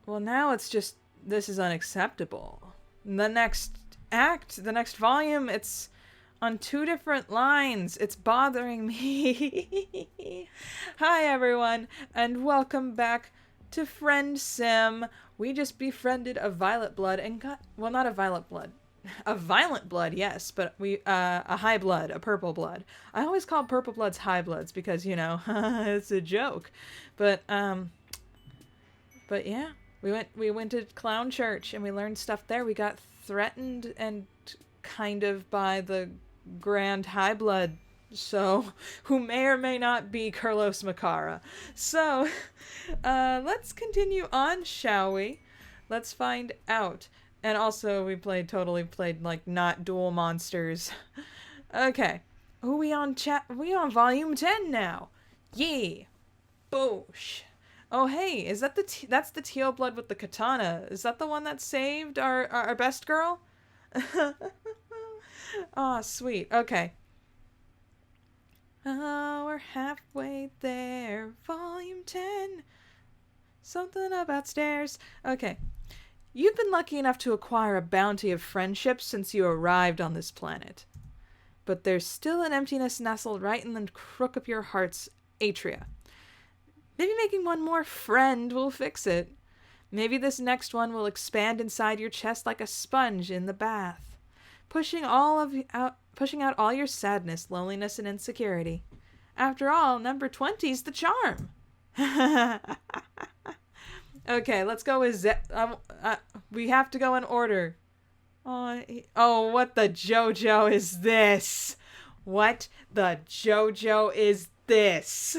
Well, now it's just, this is unacceptable. The next act, the next volume, it's on 2 different lines. It's bothering me. Hi, everyone, and welcome back to Friendsim. We just befriended a violet blood and got, well, not a violet blood. A violent blood, yes, but a high blood, a purple blood. I always call purple bloods high bloods because, you know, it's a joke. But yeah, we went to clown church and we learned stuff there. We got threatened and kind of by the grand high blood, so who may or may not be Carlos Macara. So let's continue on, shall we? Let's find out. And also we totally played like not dual monsters. Okay. We on volume 10 now. Yee. Boosh. Oh, hey, is that that's the teal blood with the katana? Is that the one that saved our best girl? Oh, sweet. Okay. Oh, we're halfway there. Volume 10. Something about stairs. Okay. You've been lucky enough to acquire a bounty of friendship since you arrived on this planet. But there's still an emptiness nestled right in the crook of your heart's atria. Maybe making one more friend will fix it. Maybe this next one will expand inside your chest like a sponge in the bath, pushing out all your sadness, loneliness, and insecurity. After all, number 20's the charm. Okay, let's go with we have to go in order. Oh, what the JoJo is this? What the JoJo is this?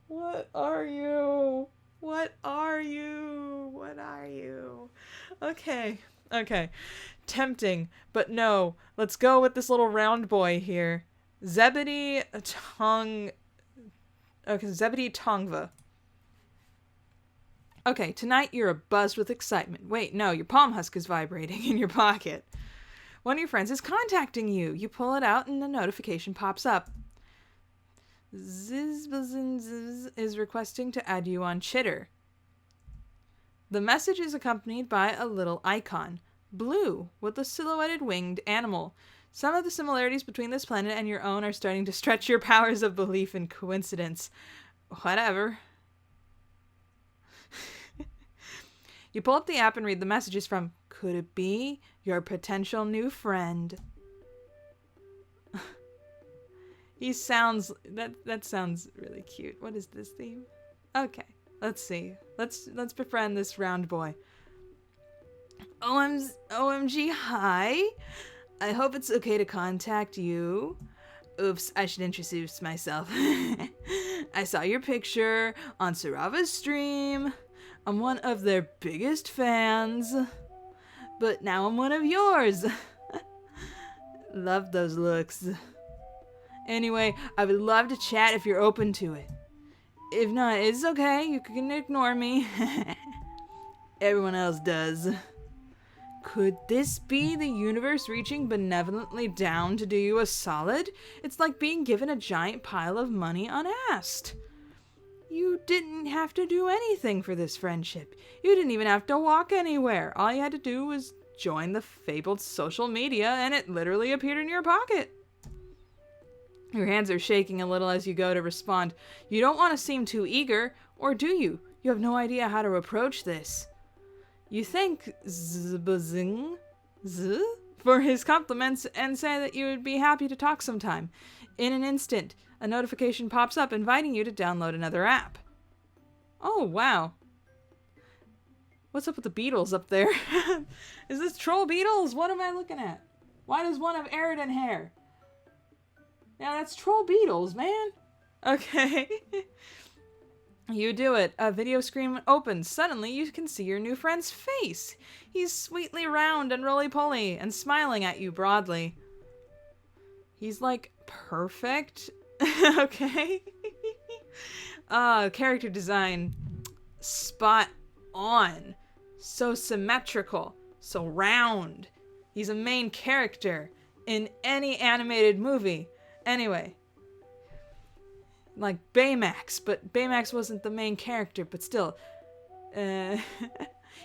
What are you? What are you? What are you? Okay. Tempting, but no. Let's go with this little round boy here. Zebedee Tongva. Okay, tonight you're abuzz with excitement. Wait, no, your palm husk is vibrating in your pocket. One of your friends is contacting you. You pull it out and a notification pops up. Zebedee is requesting to add you on Chitter. The message is accompanied by a little icon, blue, with a silhouetted winged animal. Some of the similarities between this planet and your own are starting to stretch your powers of belief in coincidence. Whatever. You pull up the app and read the messages from, could it be your potential new friend? He sounds, that sounds really cute. What is this theme? Okay, let's see. Let's befriend this round boy. OMG, hi. I hope it's okay to contact you. Oops, I should introduce myself. I saw your picture on Sarava's stream. I'm one of their biggest fans. But now I'm one of yours. Love those looks. Anyway, I would love to chat if you're open to it. If not, it's okay. You can ignore me. Everyone else does. Could this be the universe reaching benevolently down to do you a solid? It's like being given a giant pile of money unasked. You didn't have to do anything for this friendship. You didn't even have to walk anywhere. All you had to do was join the fabled social media and it literally appeared in your pocket. Your hands are shaking a little as you go to respond. You don't want to seem too eager, or do you? You have no idea how to approach this. You thank Zebedee for his compliments and say that you would be happy to talk sometime. In an instant, a notification pops up inviting you to download another app. Oh, wow. What's up with the beetles up there? Is this troll beetles? What am I looking at? Why does one have Eridan hair? Yeah, that's troll beetles, man. Okay. You do it. A video screen opens. Suddenly, you can see your new friend's face. He's sweetly round and roly-poly and smiling at you broadly. He's like perfect. Okay. Character design. Spot on. So symmetrical. So round. He's a main character in any animated movie. Anyway. like Baymax, but Baymax wasn't the main character, but still.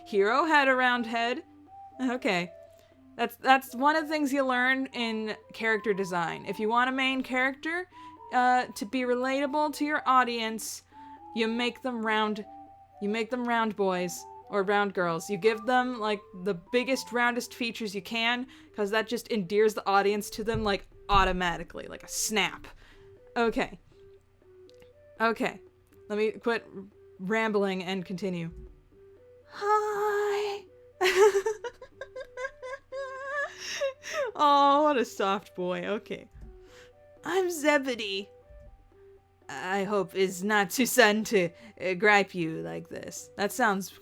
Hero had a round head. Okay. That's one of the things you learn in character design. If you want a main character to be relatable to your audience, you make them round boys or round girls. You give them like the biggest, roundest features you can, because that just endears the audience to them like automatically, like a snap. Okay. Let me quit rambling and continue. Hi. Oh, what a soft boy. Okay. I'm Zebedee. I hope it's not too sudden to gripe you like this. That sounds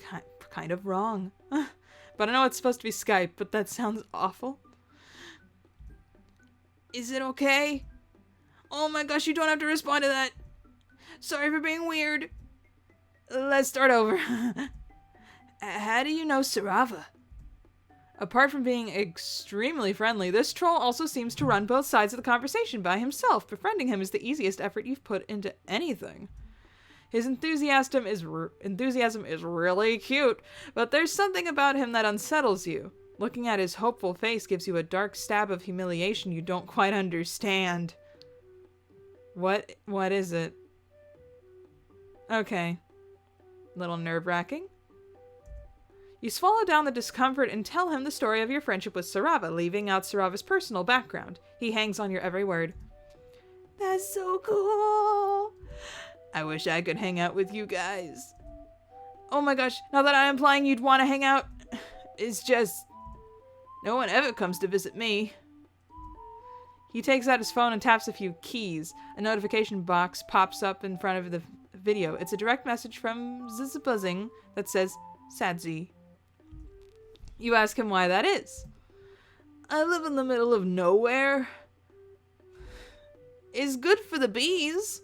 kind of wrong. But I know it's supposed to be Skype, but that sounds awful. Is it okay? Oh my gosh, you don't have to respond to that. Sorry for being weird. Let's start over. How do you know Sarava? Apart from being extremely friendly, this troll also seems to run both sides of the conversation by himself. Befriending him is the easiest effort you've put into anything. His enthusiasm is really cute, but there's something about him that unsettles you. Looking at his hopeful face gives you a dark stab of humiliation you don't quite understand. What is it? Okay. Little nerve-wracking. You swallow down the discomfort and tell him the story of your friendship with Sarava, leaving out Sarava's personal background. He hangs on your every word. That's so cool. I wish I could hang out with you guys. Oh my gosh, now that I'm implying you'd want to hang out, it's just... no one ever comes to visit me. He takes out his phone and taps a few keys. A notification box pops up in front of the video. It's a direct message from Zebedee that says, Sadzi. You ask him why that is. I live in the middle of nowhere. It's good for the bees.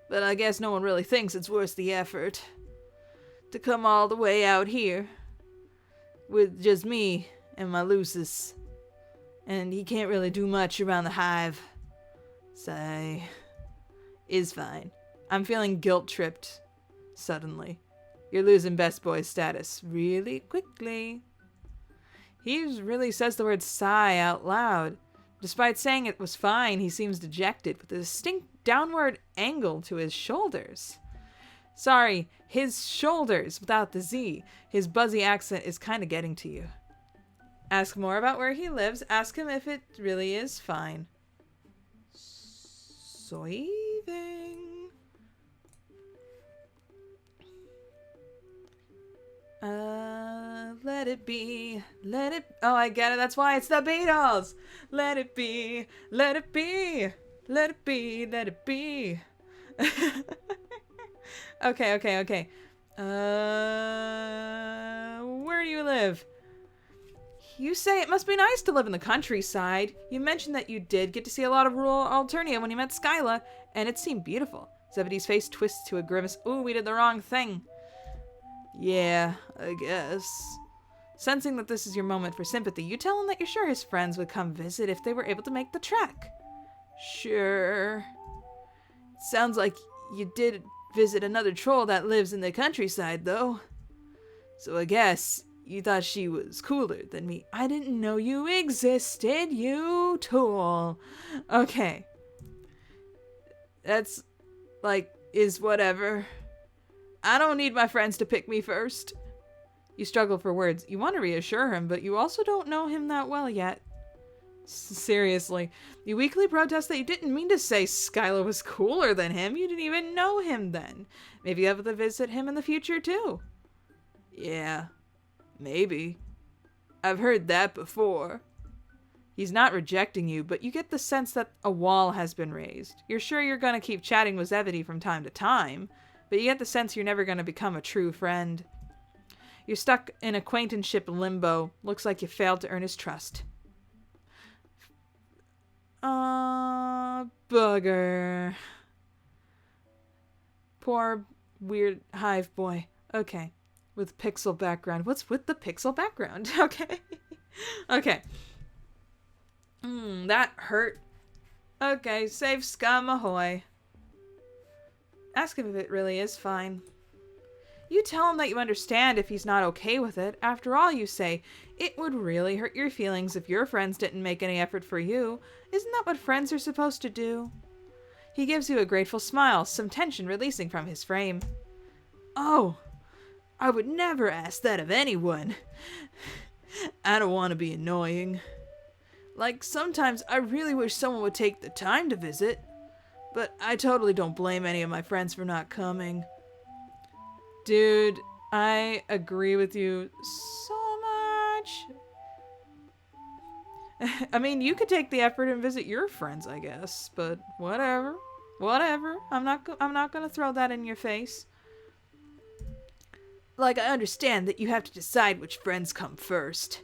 But I guess no one really thinks it's worth the effort to come all the way out here with just me and my Lucis. And he can't really do much around the hive. So, is fine. I'm feeling guilt-tripped suddenly. You're losing best boy status really quickly. He really says the word sigh out loud. Despite saying it was fine, he seems dejected with a distinct downward angle to his shoulders. Sorry, his shoulders without the Z. His Buzzy accent is kind of getting to you. Ask more about where he lives. Ask him if it really is fine. Soiving. Let it be, let it... oh, I get it, that's why it's the Beatles! Let it be, let it be, let it be, let it be. Okay. Where do you live? You say it must be nice to live in the countryside. You mentioned that you did get to see a lot of rural Alternia when you met Skyla, and it seemed beautiful. Zebedee's face twists to a grimace. Ooh, we did the wrong thing. Yeah, I guess. Sensing that this is your moment for sympathy, you tell him that you're sure his friends would come visit if they were able to make the trek. Sure. Sounds like you did visit another troll that lives in the countryside, though. So I guess you thought she was cooler than me. I didn't know you existed, you tool. Okay. That's, like, is whatever. I don't need my friends to pick me first. You struggle for words. You want to reassure him, but you also don't know him that well yet. Seriously. You weakly protest that you didn't mean to say Skyla was cooler than him. You didn't even know him then. Maybe you have to visit him in the future, too. Yeah, maybe. I've heard that before. He's not rejecting you, but you get the sense that a wall has been raised. You're sure you're going to keep chatting with Zebedee from time to time, but you get the sense you're never going to become a true friend. You're stuck in acquaintanceship limbo. Looks like you failed to earn his trust. Bugger. Poor, weird Hive boy. Okay. With pixel background. What's with the pixel background? Okay. Okay. That hurt. Okay, save scum ahoy. Ask him if it really is fine. You tell him that you understand if he's not okay with it. After all, you say, it would really hurt your feelings if your friends didn't make any effort for you. Isn't that what friends are supposed to do? He gives you a grateful smile, some tension releasing from his frame. Oh, I would never ask that of anyone. I don't want to be annoying. Like, sometimes I really wish someone would take the time to visit. But I totally don't blame any of my friends for not coming. Dude, I agree with you so much. I mean, you could take the effort and visit your friends, I guess, but whatever. Whatever. I'm not going to throw that in your face. Like, I understand that you have to decide which friends come first.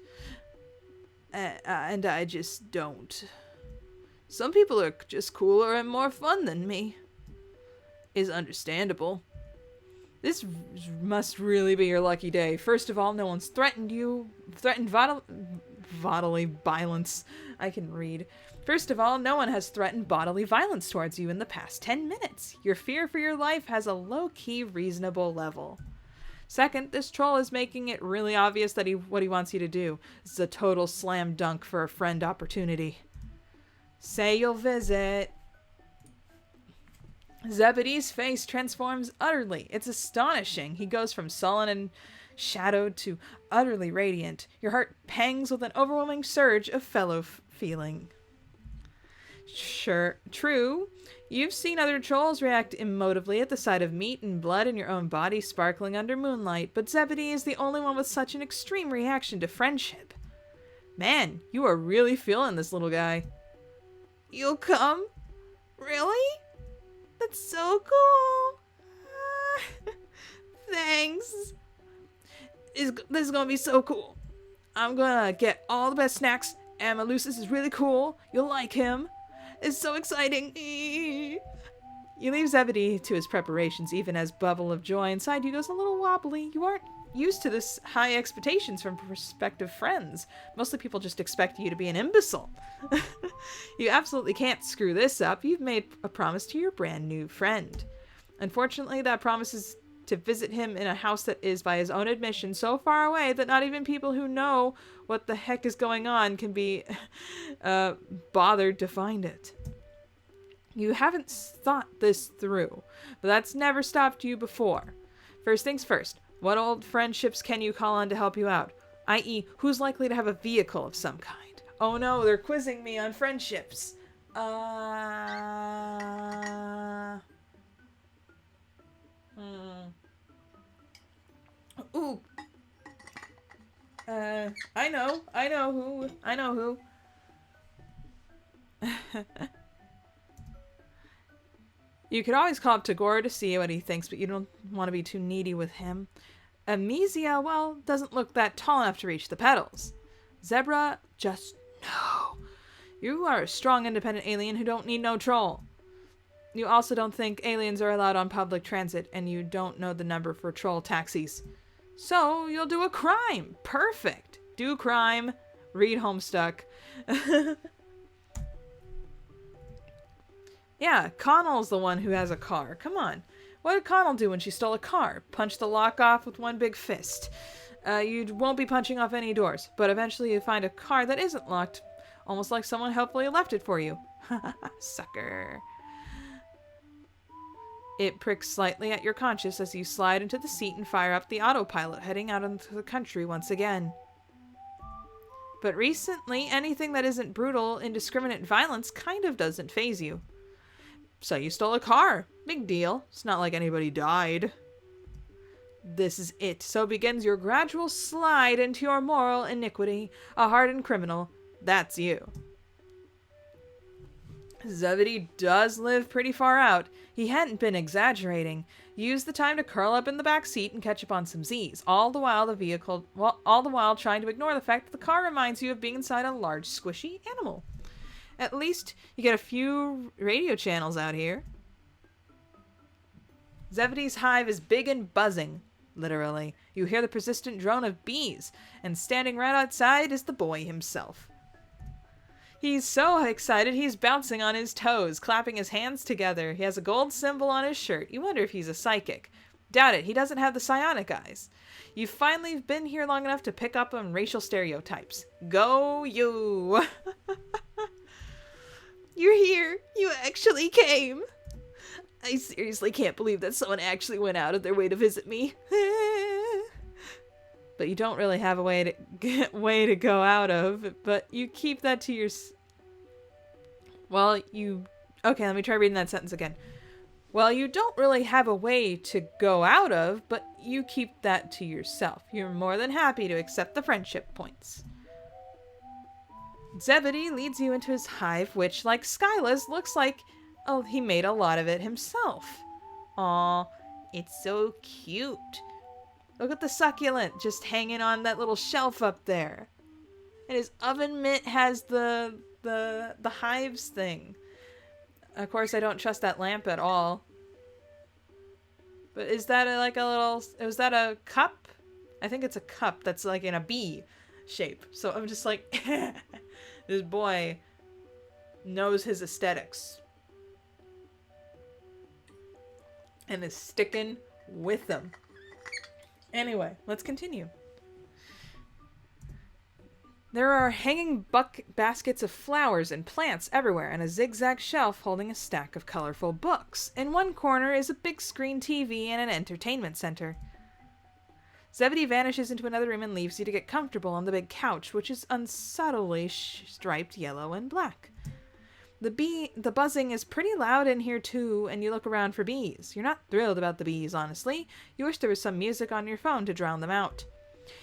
And I just don't. Some people are just cooler and more fun than me. Is understandable. This must really be your lucky day. First of all, no one's threatened bodily violence. I can read. First of all, no one has threatened bodily violence towards you in the past 10 minutes. Your fear for your life has a low-key reasonable level. Second, this troll is making it really obvious that what he wants you to do. This is a total slam dunk for a friend opportunity. Say you'll visit. Zebedee's face transforms utterly. It's astonishing. He goes from sullen and shadowed to utterly radiant. Your heart pangs with an overwhelming surge of fellow feeling. Sure, true. You've seen other trolls react emotively at the sight of meat and blood in your own body sparkling under moonlight, but Zebedee is the only one with such an extreme reaction to friendship. Man, you are really feeling this little guy. You'll come? Really? That's so cool. Thanks. This is gonna be so cool. I'm gonna get all the best snacks, and Malusis is really cool. You'll like him. It's so exciting. You leave Zebedee to his preparations, even as bubble of joy inside you goes a little wobbly. You aren't used to this high expectations from prospective friends. Mostly people just expect you to be an imbecile. You absolutely can't screw this up. You've made a promise to your brand new friend. Unfortunately, that promise is to visit him in a house that is, by his own admission, so far away that not even people who know what the heck is going on can be bothered to find it. You haven't thought this through, but that's never stopped you before. First things first, what old friendships can you call on to help you out? I.e., who's likely to have a vehicle of some kind? Oh no, they're quizzing me on friendships. Ooh. I know who. You could always call up Tagore to see what he thinks, but you don't want to be too needy with him. Amnesia, well, doesn't look that tall enough to reach the pedals. Zebra, just no. You are a strong, independent alien who don't need no troll. You also don't think aliens are allowed on public transit, and you don't know the number for troll taxis. So, you'll do a crime. Perfect. Do crime. Read Homestuck. Yeah, Connell's the one who has a car. Come on. What did Connell do when she stole a car? Punch the lock off with one big fist. You won't be punching off any doors, but eventually you find a car that isn't locked. Almost like someone helpfully left it for you. Sucker. It pricks slightly at your conscience as you slide into the seat and fire up the autopilot, heading out into the country once again. But recently, anything that isn't brutal, indiscriminate violence kind of doesn't faze you. So you stole a car. Big deal. It's not like anybody died. This is it. So begins your gradual slide into your moral iniquity. A hardened criminal. That's you. Zebedee does live pretty far out. He hadn't been exaggerating. Use the time to curl up in the back seat and catch up on some Z's. All the while trying to ignore the fact that the car reminds you of being inside a large, squishy animal. At least you get a few radio channels out here. Zebedee's hive is big and buzzing, literally. You hear the persistent drone of bees, and standing right outside is the boy himself. He's so excited he's bouncing on his toes, clapping his hands together. He has a gold symbol on his shirt. You wonder if he's a psychic. Doubt it, he doesn't have the psionic eyes. You've finally been here long enough to pick up on racial stereotypes. Go you! You're here! You actually came! I seriously can't believe that someone actually went out of their way to visit me. But you don't really have a way to go out of, but you keep that to Okay, let me try reading that sentence again. Well, you don't really have a way to go out of, but you keep that to yourself. You're more than happy to accept the friendship points. Zebedee leads you into his hive, which, like Skyla's, looks like he made a lot of it himself. Aw, it's so cute. Look at the succulent just hanging on that little shelf up there. And his oven mitt has the hives thing. Of course, I don't trust that lamp at all. But is that is that a cup? I think it's a cup that's like in a bee shape. So I'm just like, this boy knows his aesthetics. And is sticking with them. Anyway, let's continue. There are hanging baskets of flowers and plants everywhere, and a zigzag shelf holding a stack of colorful books. In one corner is a big screen TV and an entertainment center. Zebedee vanishes into another room and leaves you to get comfortable on the big couch, which is unsubtly striped yellow and black. The buzzing is pretty loud in here too, and you look around for bees. You're not thrilled about the bees, honestly. You wish there was some music on your phone to drown them out.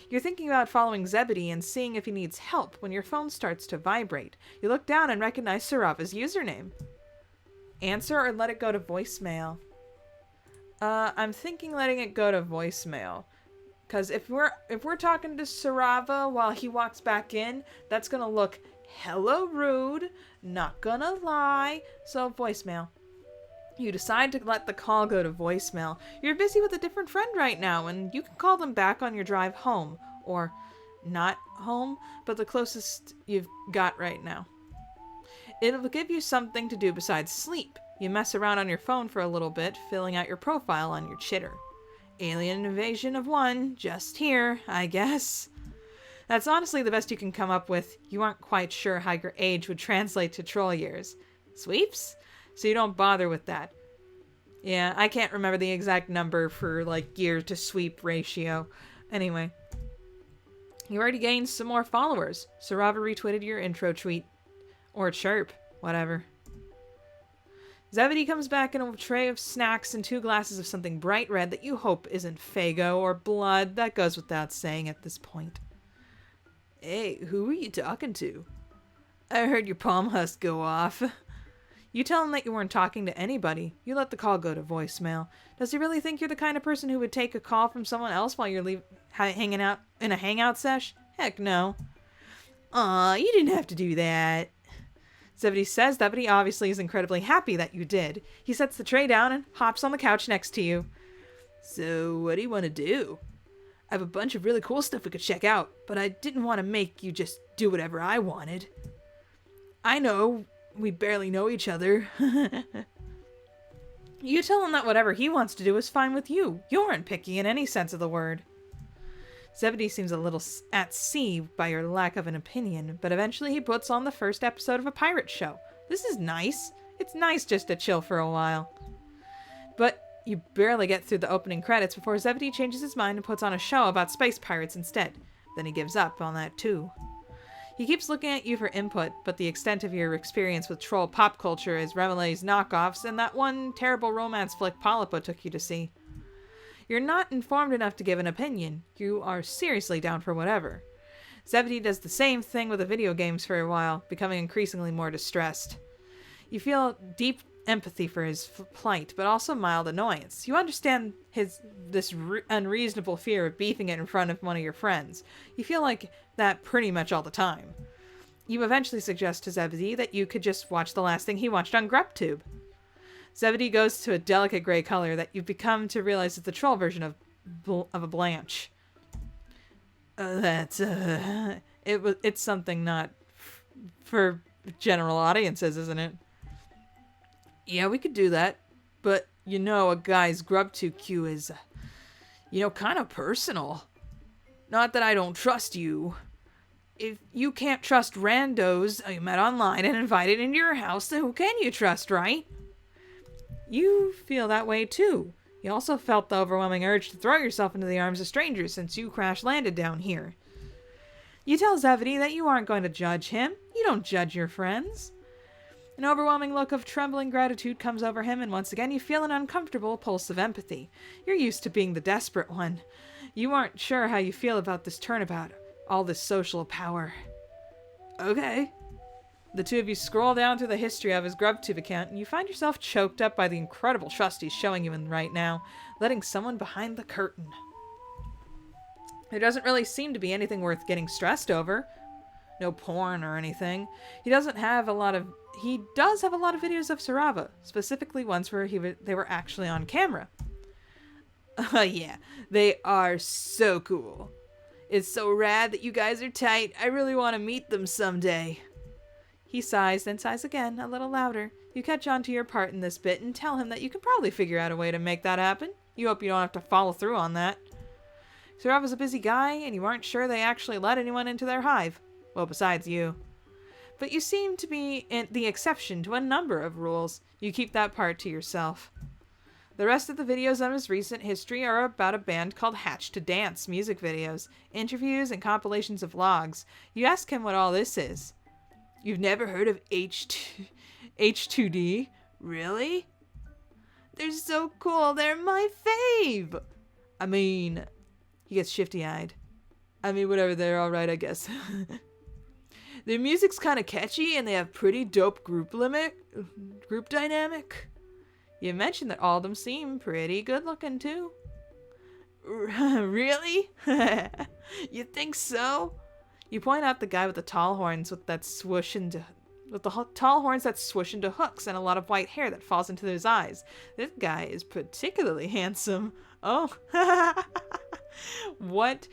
You're thinking about following Zebedee and seeing if he needs help when your phone starts to vibrate. You look down and recognize Sarava's username. Answer or let it go to voicemail? I'm thinking letting it go to voicemail. Because if we're talking to Sarava while he walks back in, that's gonna look hella rude, not gonna lie. So voicemail. You decide to let the call go to voicemail. You're busy with a different friend right now, and you can call them back on your drive home. Or not home, but the closest you've got right now. It'll give you something to do besides sleep. You mess around on your phone for a little bit, filling out your profile on your chitter. Alien invasion of one, just here, I guess. That's honestly the best you can come up with. You aren't quite sure how your age would translate to troll years. Sweeps? So you don't bother with that. Yeah, I can't remember the exact number for, like, year to sweep ratio. Anyway. You already gained some more followers. Sarava retweeted your intro tweet. Or chirp. Whatever. Zebedee comes back in a tray of snacks and 2 glasses of something bright red that you hope isn't Fago or blood. That goes without saying at this point. Hey, who are you talking to? I heard your palm husk go off. You tell him that you weren't talking to anybody. You let the call go to voicemail. Does he really think you're the kind of person who would take a call from someone else while you're hanging out in a hangout sesh? Heck no. Aw, you didn't have to do that. Zebedee says that, but he obviously is incredibly happy that you did. He sets the tray down and hops on the couch next to you. So, what do you want to do? I have a bunch of really cool stuff we could check out, but I didn't want to make you just do whatever I wanted. I know. We barely know each other. You tell him that whatever he wants to do is fine with you. You aren't picky in any sense of the word. Zebedee seems a little at sea by your lack of an opinion, but eventually he puts on the first episode of a pirate show. This is nice. It's nice just to chill for a while. But you barely get through the opening credits before Zebedee changes his mind and puts on a show about space pirates instead. Then he gives up on that too. He keeps looking at you for input, but the extent of your experience with troll pop culture is Remele's knockoffs and that one terrible romance flick Polypa took you to see. You're not informed enough to give an opinion. You are seriously down for whatever. Zebedee does the same thing with the video games for a while, becoming increasingly more distressed. You feel deep empathy for his plight, but also mild annoyance. You understand this unreasonable fear of beefing it in front of one of your friends. You feel like that pretty much all the time. You eventually suggest to Zebedee that you could just watch the last thing he watched on GrubTube. Zebedee goes to a delicate gray color that you've become to realize is the troll version of a Blanche. It's something not for general audiences, isn't it? Yeah, we could do that. But, you know, a guy's grub2q is, you know, kind of personal. Not that I don't trust you. If you can't trust randos you met online and invited into your house, then who can you trust, right? You feel that way too. You also felt the overwhelming urge to throw yourself into the arms of strangers since you crash-landed down here. You tell Zebedee that you aren't going to judge him. You don't judge your friends. An overwhelming look of trembling gratitude comes over him, and once again you feel an uncomfortable pulse of empathy. You're used to being the desperate one. You aren't sure how you feel about this turnabout, all this social power. Okay. The two of you scroll down through the history of his GrubTube account, and you find yourself choked up by the incredible trust he's showing you in right now, letting someone behind the curtain. There doesn't really seem to be anything worth getting stressed over. No porn or anything. He does have a lot of videos of Sarava, specifically ones where they were actually on camera. Yeah, they are so cool. It's so rad that you guys are tight. I really want to meet them someday. He sighs, then sighs again, a little louder. You catch on to your part in this bit and tell him that you can probably figure out a way to make that happen. You hope you don't have to follow through on that. Sarava's a busy guy, and you aren't sure they actually let anyone into their hive. Well, besides you. But you seem to be the exception to a number of rules. You keep that part to yourself. The rest of the videos of his recent history are about a band called Hatch to Dance music videos, interviews, and compilations of vlogs. You ask him what all this is. You've never heard of H2D? Really? They're so cool. They're my fave. I mean, he gets shifty-eyed. I mean, whatever. They're all right, I guess. Their music's kind of catchy, and they have pretty dope group dynamic. You mentioned that all of them seem pretty good looking too. Really? You think so? You point out the guy with the tall horns that swoosh into hooks and a lot of white hair that falls into his eyes. This guy is particularly handsome. Oh. What?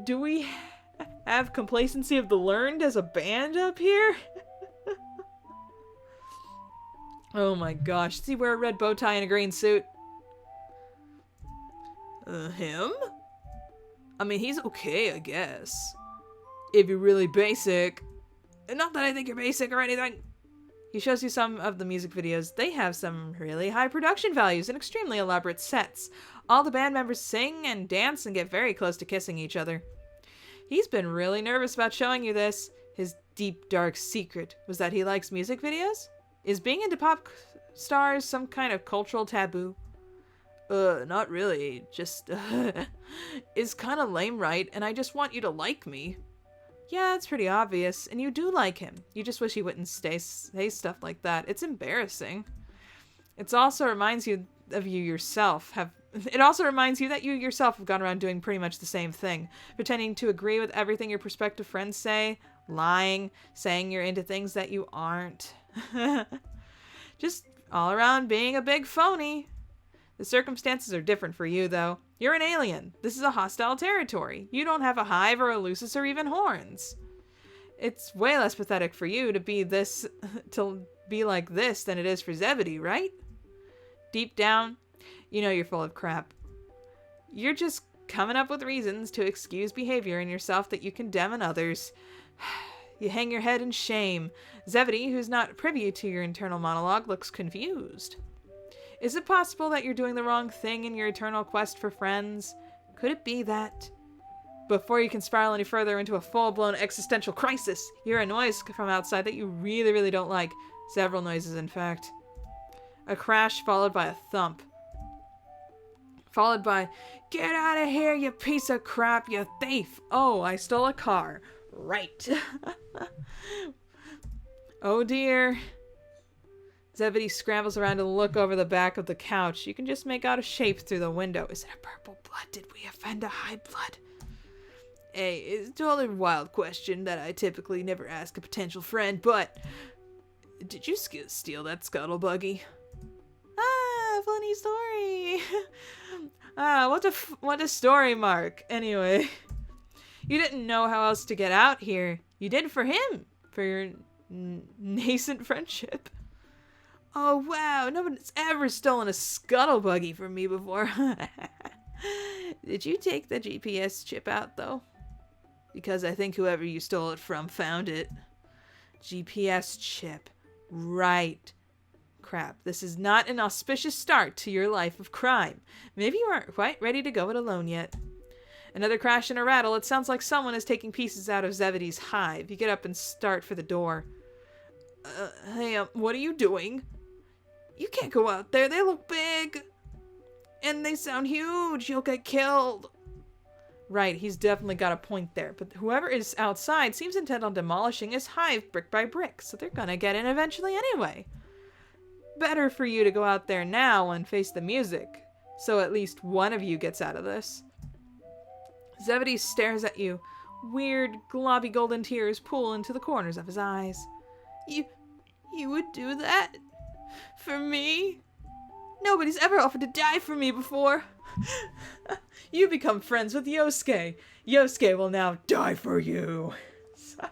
Do we have Complacency of the Learned as a band up here? Oh my gosh. Does he wear a red bow tie and a green suit? Him? I mean, he's okay, I guess. If you're really basic. Not that I think you're basic or anything. He shows you some of the music videos. They have some really high production values and extremely elaborate sets. All the band members sing and dance and get very close to kissing each other. He's been really nervous about showing you this. His deep, dark secret was that he likes music videos? Is being into pop stars some kind of cultural taboo? Not really. Just, is kind of lame, right? And I just want you to like me. Yeah, it's pretty obvious. And you do like him. You just wish he wouldn't say stuff like that. It's embarrassing. It also reminds you that you yourself have gone around doing pretty much the same thing. Pretending to agree with everything your prospective friends say. Lying. Saying you're into things that you aren't. Just all around being a big phony. The circumstances are different for you, though. You're an alien. This is a hostile territory. You don't have a hive or a lucis or even horns. It's way less pathetic for you to be like this than it is for Zebedee, right? Deep down, you know you're full of crap. You're just coming up with reasons to excuse behavior in yourself that you condemn in others. You hang your head in shame. Zebedee, who's not privy to your internal monologue, looks confused. Is it possible that you're doing the wrong thing in your eternal quest for friends? Could it be that? Before you can spiral any further into a full-blown existential crisis, you hear a noise from outside that you really, really don't like. Several noises, in fact. A crash followed by a thump. Followed by, "Get out of here, you piece of crap, you thief! Oh, I stole a car. Right." Oh dear. Zebedee scrambles around to look over the back of the couch. You can just make out a shape through the window. Is it a purple blood? Did we offend a high blood? Hey, it's a totally wild question that I typically never ask a potential friend, but did you steal that scuttle buggy? Ah, funny story. What a story, Mark. Anyway, you didn't know how else to get out here. You did for him. for your nascent friendship. Oh, wow. Nobody's ever stolen a scuttle buggy from me before. Did you take the GPS chip out, though? Because I think whoever you stole it from found it. GPS chip. Right. Crap. This is not an auspicious start to your life of crime. Maybe you aren't quite ready to go it alone yet. Another crash and a rattle. It sounds like someone is taking pieces out of Zebedee's hive. You get up and start for the door. Hey, what are you doing? You can't go out there. They look big. And they sound huge. You'll get killed. Right, he's definitely got a point there. But whoever is outside seems intent on demolishing his hive brick by brick. So they're gonna get in eventually anyway. Better for you to go out there now and face the music. So at least one of you gets out of this. Zebedee stares at you. Weird, globby golden tears pool into the corners of his eyes. You would do that? For me? Nobody's ever offered to die for me before. You become friends with Yosuke. Yosuke will now die for you. Sorry.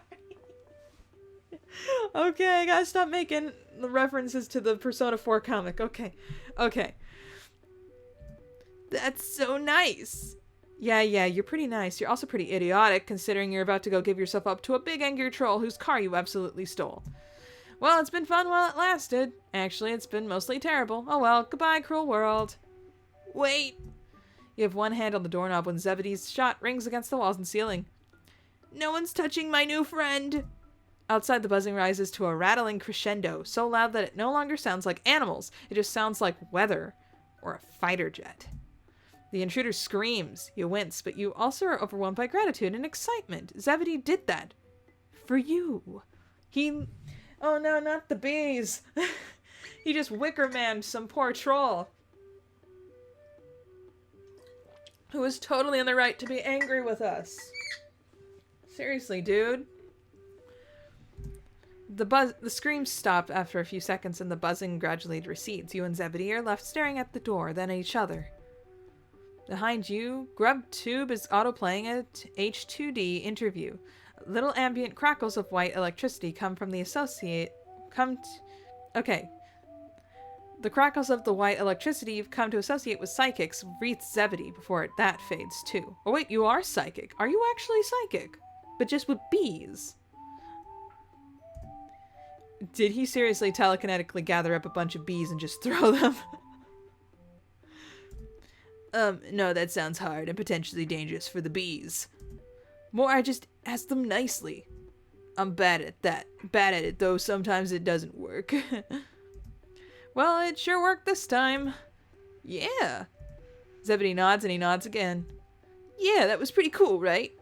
Okay, I gotta stop making the references to the Persona 4 comic. Okay. That's so nice. Yeah, you're pretty nice. You're also pretty idiotic, considering you're about to go give yourself up to a big angry troll whose car you absolutely stole. Well, it's been fun while it lasted. Actually, it's been mostly terrible. Oh well, goodbye, cruel world. Wait. You have one hand on the doorknob when Zebedee's shot rings against the walls and ceiling. No one's touching my new friend. Outside, the buzzing rises to a rattling crescendo, so loud that it no longer sounds like animals. It just sounds like weather or a fighter jet. The intruder screams. You wince, but you also are overwhelmed by gratitude and excitement. Zebedee did that. For you. Oh no, not the bees. He just wicker-manned some poor troll. Who was totally in the right to be angry with us. Seriously, dude. The screams stop after a few seconds and the buzzing gradually recedes. You and Zebedee are left staring at the door, then at each other. Behind you, GrubTube is auto-playing a H2D interview. Little ambient crackles of white electricity come from the The crackles of the white electricity you've come to associate with psychics wreaths Zebedee before that fades too. Oh wait, you are psychic. Are you actually psychic? But just with bees. Did he seriously telekinetically gather up a bunch of bees and just throw them? No, that sounds hard and potentially dangerous for the bees. More, I just asked them nicely. I'm bad at that. Bad at it, though sometimes it doesn't work. Well, it sure worked this time. Yeah. Zebedee nods and he nods again. Yeah, that was pretty cool, right?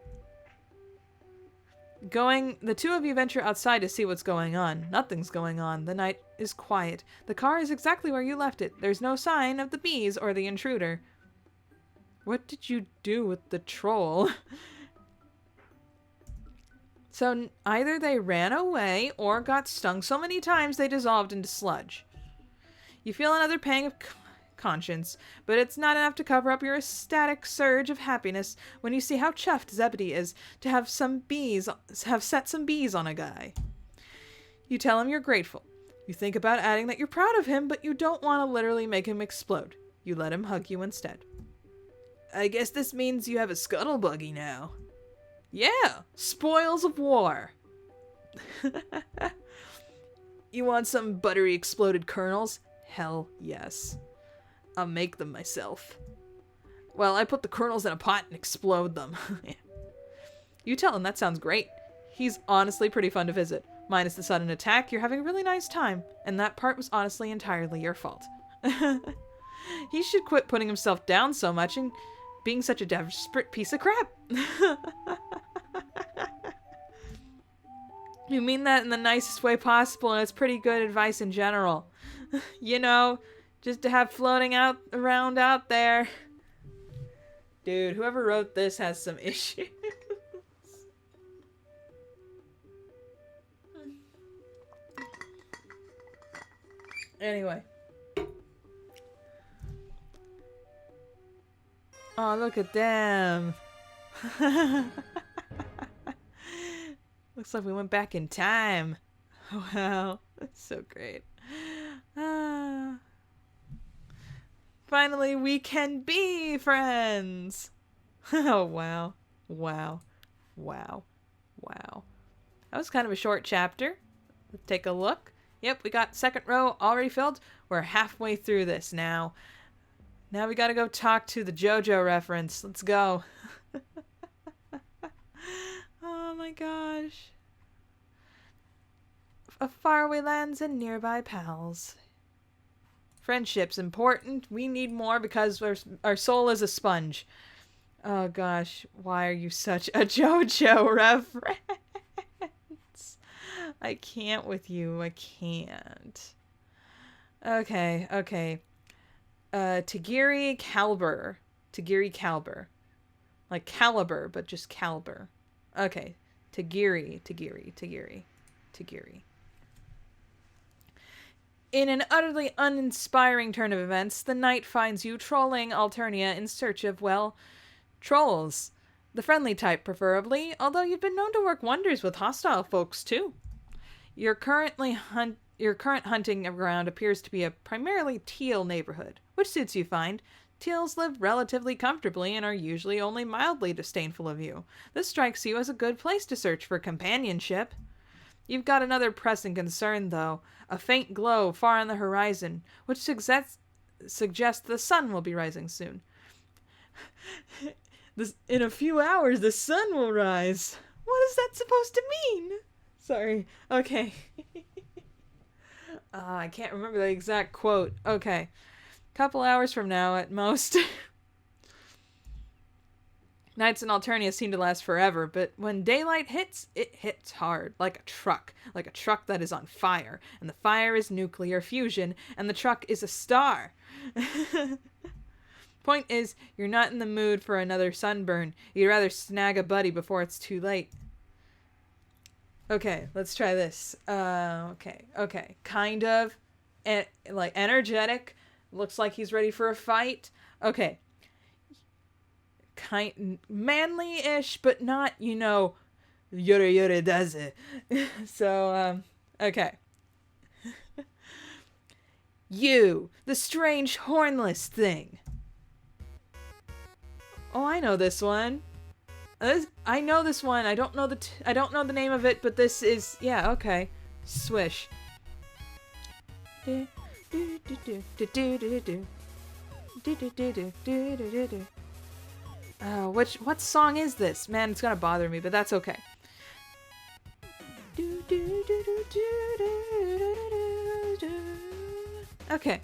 The two of you venture outside to see what's going on. Nothing's going on. The night is quiet. The car is exactly where you left it. There's no sign of the bees or the intruder. What did you do with the troll? So either they ran away or got stung so many times they dissolved into sludge. You feel another pang of conscience, but it's not enough to cover up your ecstatic surge of happiness when you see how chuffed Zebedee is to have set some bees on a guy. You tell him you're grateful. You think about adding that you're proud of him, but you don't want to literally make him explode. You let him hug you instead. I guess this means you have a scuttle buggy now. Yeah, spoils of war. You want some buttery exploded kernels? Hell yes. I'll make them myself. Well, I put the kernels in a pot and explode them. You tell him that sounds great. He's honestly pretty fun to visit. Minus the sudden attack, you're having a really nice time, and that part was honestly entirely your fault. He should quit putting himself down so much and being such a desperate piece of crap. You mean that in the nicest way possible, and it's pretty good advice in general. You know, just to have floating around out there. Dude, whoever wrote this has some issues. Anyway. Oh, look at them. Looks like we went back in time. Wow, that's so great. Finally, we can be friends. Oh, wow. Wow. Wow. Wow. That was kind of a short chapter. Let's take a look. Yep, we got second row already filled. We're halfway through this now. Now we gotta go talk to the JoJo reference. Let's go. Oh my gosh. Of faraway lands and nearby pals. Friendship's important. We need more because our soul is a sponge. Oh gosh, why are you such a JoJo reference? I can't with you. I can't. Okay, okay. Tagiri Calber. Tagiri Calber. Like caliber, but just caliber. Okay. Tagiri. In an utterly uninspiring turn of events, the night finds you trolling Alternia in search of, well, trolls. The friendly type, preferably, although you've been known to work wonders with hostile folks, too. Your current hunting ground appears to be a primarily Teal neighborhood, which suits you fine. Teals live relatively comfortably and are usually only mildly disdainful of you. This strikes you as a good place to search for companionship. You've got another pressing concern, though, a faint glow far on the horizon, which suggests the sun will be rising soon. In a few hours, the sun will rise. What is that supposed to mean? Sorry. Okay. I can't remember the exact quote. Okay. Couple hours from now, at most. Nights in Alternia seem to last forever, but when daylight hits, it hits hard, like a truck that is on fire, and the fire is nuclear fusion, and the truck is a star. Point is, you're not in the mood for another sunburn. You'd rather snag a buddy before it's too late. Okay, let's try this. Okay. Kind of, like, energetic. Looks like he's ready for a fight. Okay. Manly-ish, but not, Yare daze. So, okay. You, the strange hornless thing. Oh, I know this one. I know this one. I don't know the name of it, but this is, yeah, okay. Swish. What song is this? Man, it's gonna bother me, but that's okay. Okay.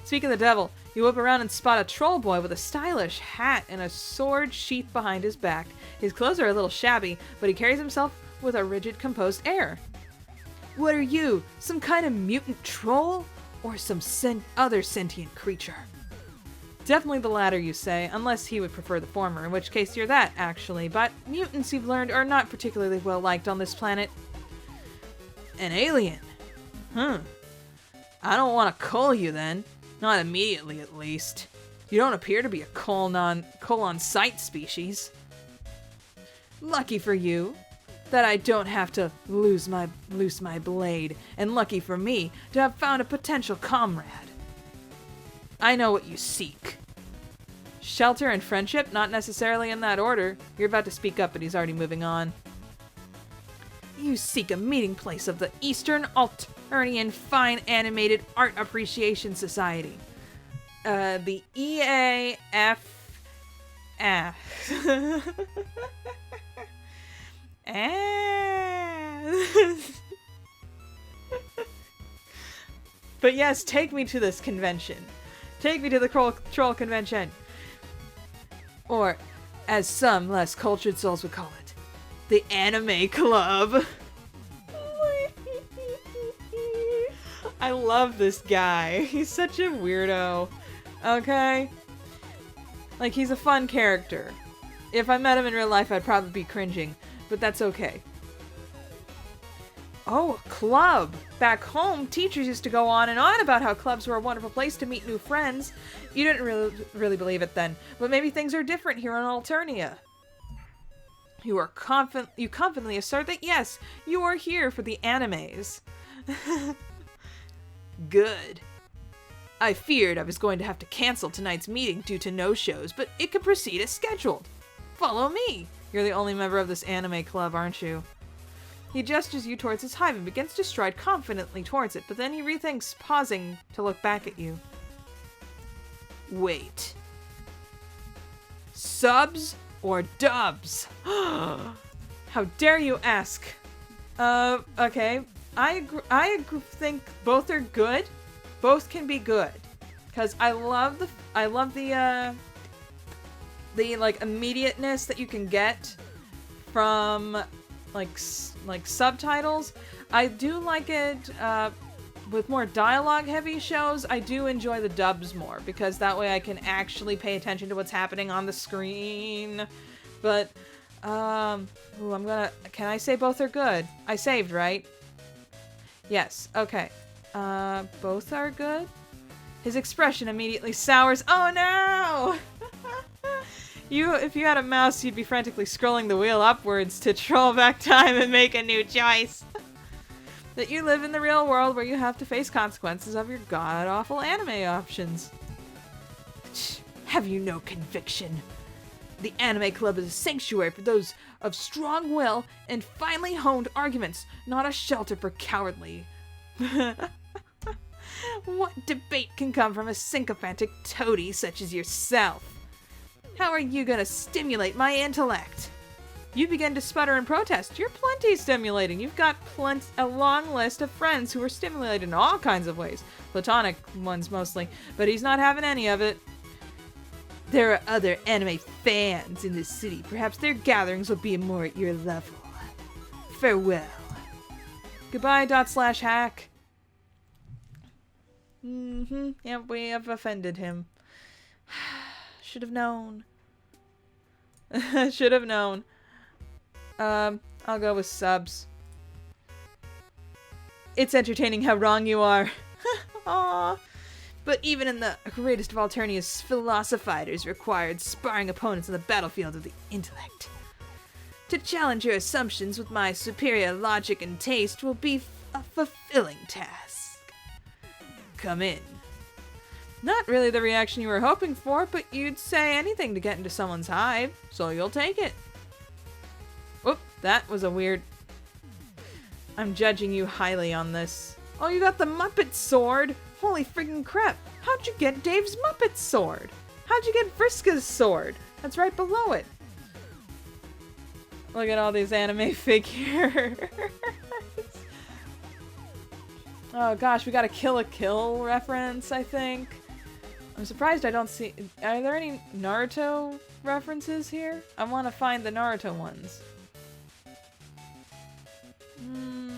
Speak of the devil, you whip around and spot a troll boy with a stylish hat and a sword sheath behind his back. His clothes are a little shabby, but he carries himself with a rigid, composed air. What are you? Some kind of mutant troll? Or some other sentient creature? Definitely the latter, you say, unless he would prefer the former, in which case you're that, actually. But mutants, you've learned, are not particularly well liked on this planet. An alien? I don't want to cull you, then. Not immediately, at least. You don't appear to be a colon-site species. Lucky for you that I don't have to loose my blade, and lucky for me to have found a potential comrade. I know what you seek. Shelter and friendship, not necessarily in that order. You're about to speak up, but he's already moving on. You seek a meeting place of the Eastern Alternian Fine Animated Art Appreciation Society. The EAF. But yes, take me to this convention. Take me to the troll convention. Or, as some less cultured souls would call it, the Anime Club. I love this guy. He's such a weirdo. Okay? Like, he's a fun character. If I met him in real life, I'd probably be cringing. But that's okay. Oh, a club! Back home, teachers used to go on and on about how clubs were a wonderful place to meet new friends. You didn't really believe it then, but maybe things are different here in Alternia. You confidently assert that yes, you are here for the animes. Good. I feared I was going to have to cancel tonight's meeting due to no-shows, but it can proceed as scheduled. Follow me. You're the only member of this anime club, aren't you? He gestures you towards his hive and begins to stride confidently towards it, but then he rethinks, pausing to look back at you. Wait. Subs or dubs? How dare you ask? Okay. I think both are good. Both can be good. Because I love the like immediateness that you can get from like subtitles. I do like it with more dialogue heavy shows. I do enjoy the dubs more because that way I can actually pay attention to what's happening on the screen. But can I say both are good? I saved, right? Yes. Okay. Both are good. His expression immediately sours. Oh no! If you had a mouse, you'd be frantically scrolling the wheel upwards to troll back time and make a new choice. That you live in the real world where you have to face consequences of your god-awful anime options. Have you no conviction? The anime club is a sanctuary for those of strong will and finely honed arguments, not a shelter for cowardly. What debate can come from a sycophantic toady such as yourself? How are you gonna stimulate my intellect? You begin to sputter and protest. You're plenty stimulating. You've got a long list of friends who are stimulated in all kinds of ways. Platonic ones mostly, but he's not having any of it. There are other anime fans in this city. Perhaps their gatherings will be more at your level. Farewell. Goodbye, /hack. Yep, we have offended him. Should have known. Should have known. I'll go with subs. It's entertaining how wrong you are. Aww. But even in the greatest of Alternia's philosophizers required sparring opponents on the battlefield of the intellect. To challenge your assumptions with my superior logic and taste will be a fulfilling task. Come in. Not really the reaction you were hoping for, but you'd say anything to get into someone's hive, so you'll take it. Whoop, that was a weird... I'm judging you highly on this. Oh, you got the Muppet sword! Holy freaking crap! How'd you get Dave's Muppet sword? How'd you get Vriska's sword? That's right below it. Look at all these anime figures. Oh gosh, we got a Kill la Kill reference, I think. I'm surprised I don't see... Are there any Naruto references here? I want to find the Naruto ones.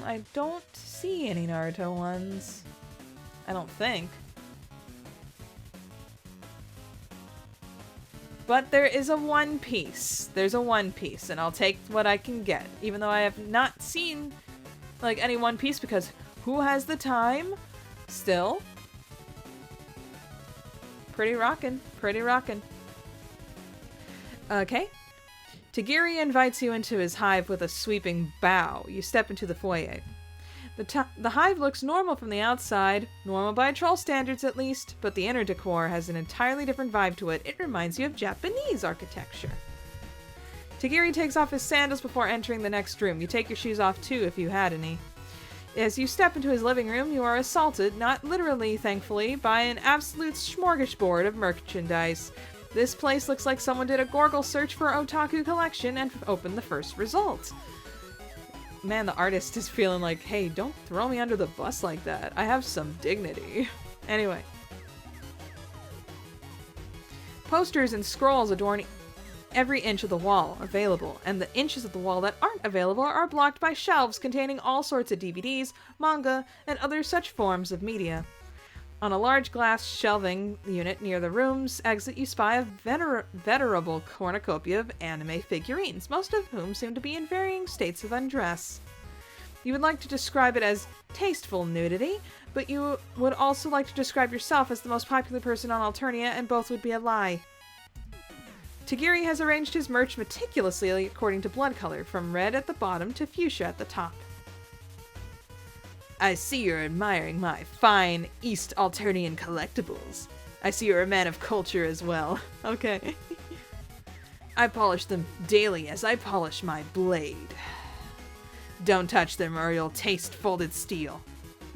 I don't see any Naruto ones. I don't think. But there is a One Piece. There's a One Piece, and I'll take what I can get. Even though I have not seen, like, any One Piece, because who has the time? Still. Pretty rockin'. Pretty rockin'. Okay. Tagiri invites you into his hive with a sweeping bow. You step into the foyer. The hive looks normal from the outside, normal by troll standards at least, but the inner decor has an entirely different vibe to it. It reminds you of Japanese architecture. Tagiri takes off his sandals before entering the next room. You take your shoes off too if you had any. As you step into his living room, you are assaulted, not literally thankfully, by an absolute smorgasbord of merchandise. This place looks like someone did a Gorgle search for Otaku collection and opened the first result. Man, the artist is feeling like, hey, don't throw me under the bus like that. I have some dignity. Anyway. Posters and scrolls adorn every inch of the wall available, and the inches of the wall that aren't available are blocked by shelves containing all sorts of DVDs, manga, and other such forms of media. On a large glass shelving unit near the room's exit, you spy a venerable cornucopia of anime figurines, most of whom seem to be in varying states of undress. You would like to describe it as tasteful nudity, but you would also like to describe yourself as the most popular person on Alternia, and both would be a lie. Tagiri has arranged his merch meticulously according to blood color, from red at the bottom to fuchsia at the top. I see you're admiring my fine East Alternian collectibles. I see you're a man of culture as well. Okay. I polish them daily as I polish my blade. Don't touch them or you'll taste folded steel.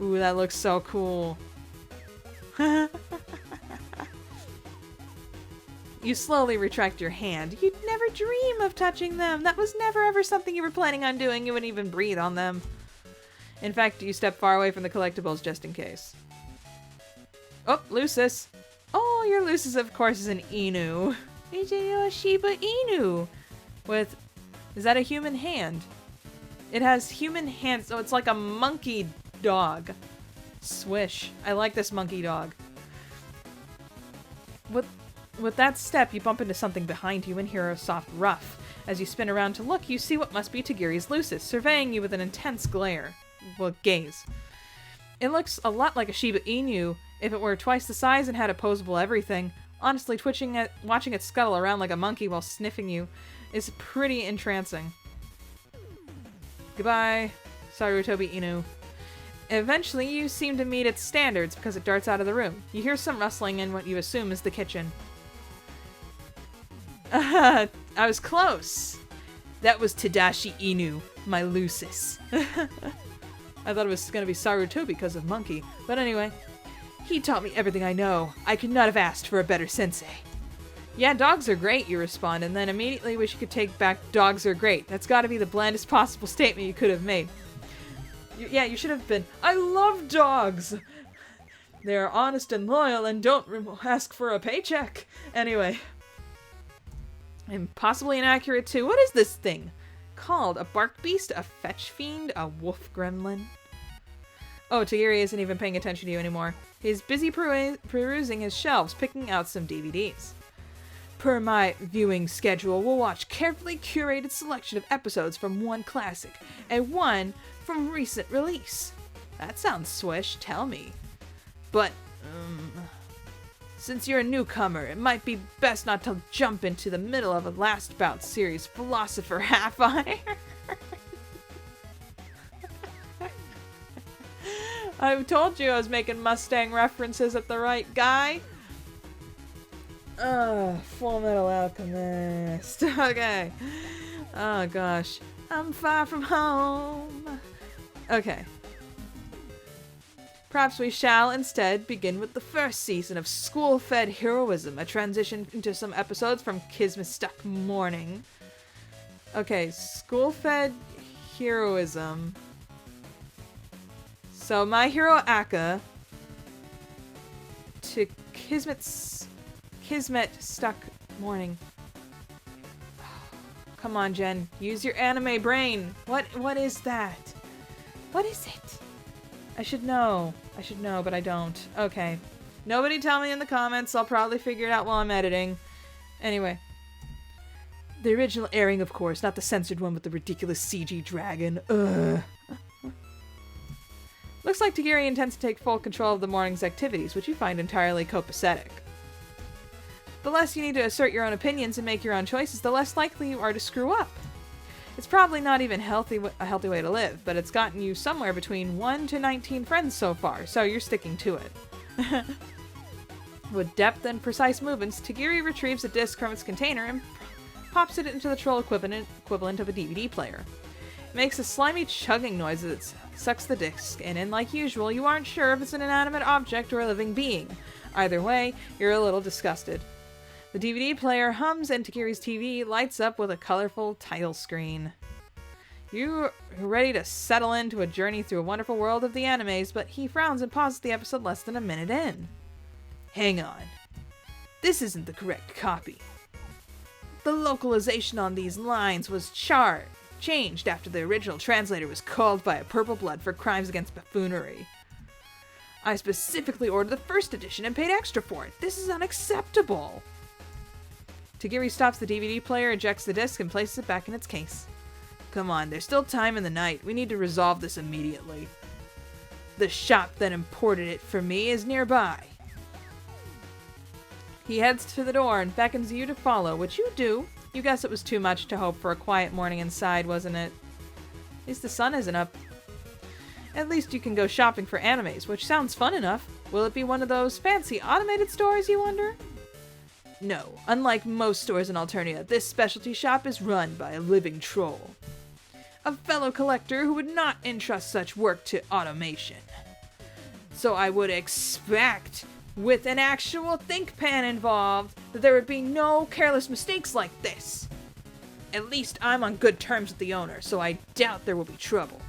Ooh, that looks so cool. You slowly retract your hand. You'd never dream of touching them. That was never ever something you were planning on doing. You wouldn't even breathe on them. In fact, you step far away from the collectibles just in case. Oh, Lucis. Oh, your Lucis, of course, is an Inu. It's a Shiba Inu. With... Is that a human hand? It has human hands, so it's like a monkey dog. Swish. I like this monkey dog. With that step, you bump into something behind you and hear a soft ruff. As you spin around to look, you see what must be Tagiri's Lucis, surveying you with an intense glare. Well, gaze. It looks a lot like a Shiba Inu if it were twice the size and had opposable everything. Honestly, watching it scuttle around like a monkey while sniffing you is pretty entrancing. Goodbye, Sarutobi Inu. Eventually, you seem to meet its standards because it darts out of the room. You hear some rustling in what you assume is the kitchen. I was close. That was Tadashi Inu, my Lucis. I thought it was going to be Sarutobi because of monkey. But anyway, he taught me everything I know. I could not have asked for a better sensei. Yeah, dogs are great, you respond, and then immediately wish you could take back dogs are great. That's got to be the blandest possible statement you could have made. Yeah, you should have been, I love dogs! They're honest and loyal and don't ask for a paycheck. Anyway. And possibly inaccurate too. What is this thing? Called a bark beast, a fetch fiend, a wolf gremlin? Oh, Tagiri isn't even paying attention to you anymore. He's busy perusing his shelves, picking out some DVDs. Per my viewing schedule, we'll watch carefully curated selection of episodes from one classic and one from recent release. That sounds swish, tell me. But, since you're a newcomer, it might be best not to jump into the middle of a Last Bout series philosopher half-eye. I told you I was making Mustang references at the right guy. Full Metal Alchemist. Okay. Oh gosh. I'm far from home. Okay. Perhaps we shall instead begin with the first season of School-Fed Heroism, a transition into some episodes from Kismet Stuck Morning. Okay, School-Fed Heroism. So, My Hero Aka to Kismet Stuck Morning. Come on, Jen. Use your anime brain. What is that? What is it? I should know, but I don't. Okay. Nobody tell me in the comments. I'll probably figure it out while I'm editing. Anyway. The original airing, of course, not the censored one with the ridiculous CG dragon. Ugh. Looks like Tagiri intends to take full control of the morning's activities, which you find entirely copacetic. The less you need to assert your own opinions and make your own choices, the less likely you are to screw up. It's probably not even a healthy way to live, but it's gotten you somewhere between 1 to 19 friends so far, so you're sticking to it. With depth and precise movements, Tagiri retrieves a disc from its container and pops it into the troll equivalent of a DVD player. It makes a slimy chugging noise as it sucks the disc in, and like usual, you aren't sure if it's an inanimate object or a living being. Either way, you're a little disgusted. The DVD player hums and Tagiri's TV lights up with a colorful title screen. You're ready to settle into a journey through a wonderful world of the animes, but he frowns and pauses the episode less than a minute in. Hang on. This isn't the correct copy. The localization on these lines was changed after the original translator was called by a purple blood for crimes against buffoonery. I specifically ordered the first edition and paid extra for it. This is unacceptable. Tagiri stops the DVD player, ejects the disc, and places it back in its case. Come on, there's still time in the night. We need to resolve this immediately. The shop that imported it for me is nearby. He heads to the door and beckons you to follow, which you do. You guess it was too much to hope for a quiet morning inside, wasn't it? At least the sun isn't up. At least you can go shopping for animes, which sounds fun enough. Will it be one of those fancy automated stores, you wonder? No. Unlike most stores in Alternia, this specialty shop is run by a living troll. A fellow collector who would not entrust such work to automation. So I would expect, with an actual think pan involved, that there would be no careless mistakes like this. At least I'm on good terms with the owner, so I doubt there will be trouble.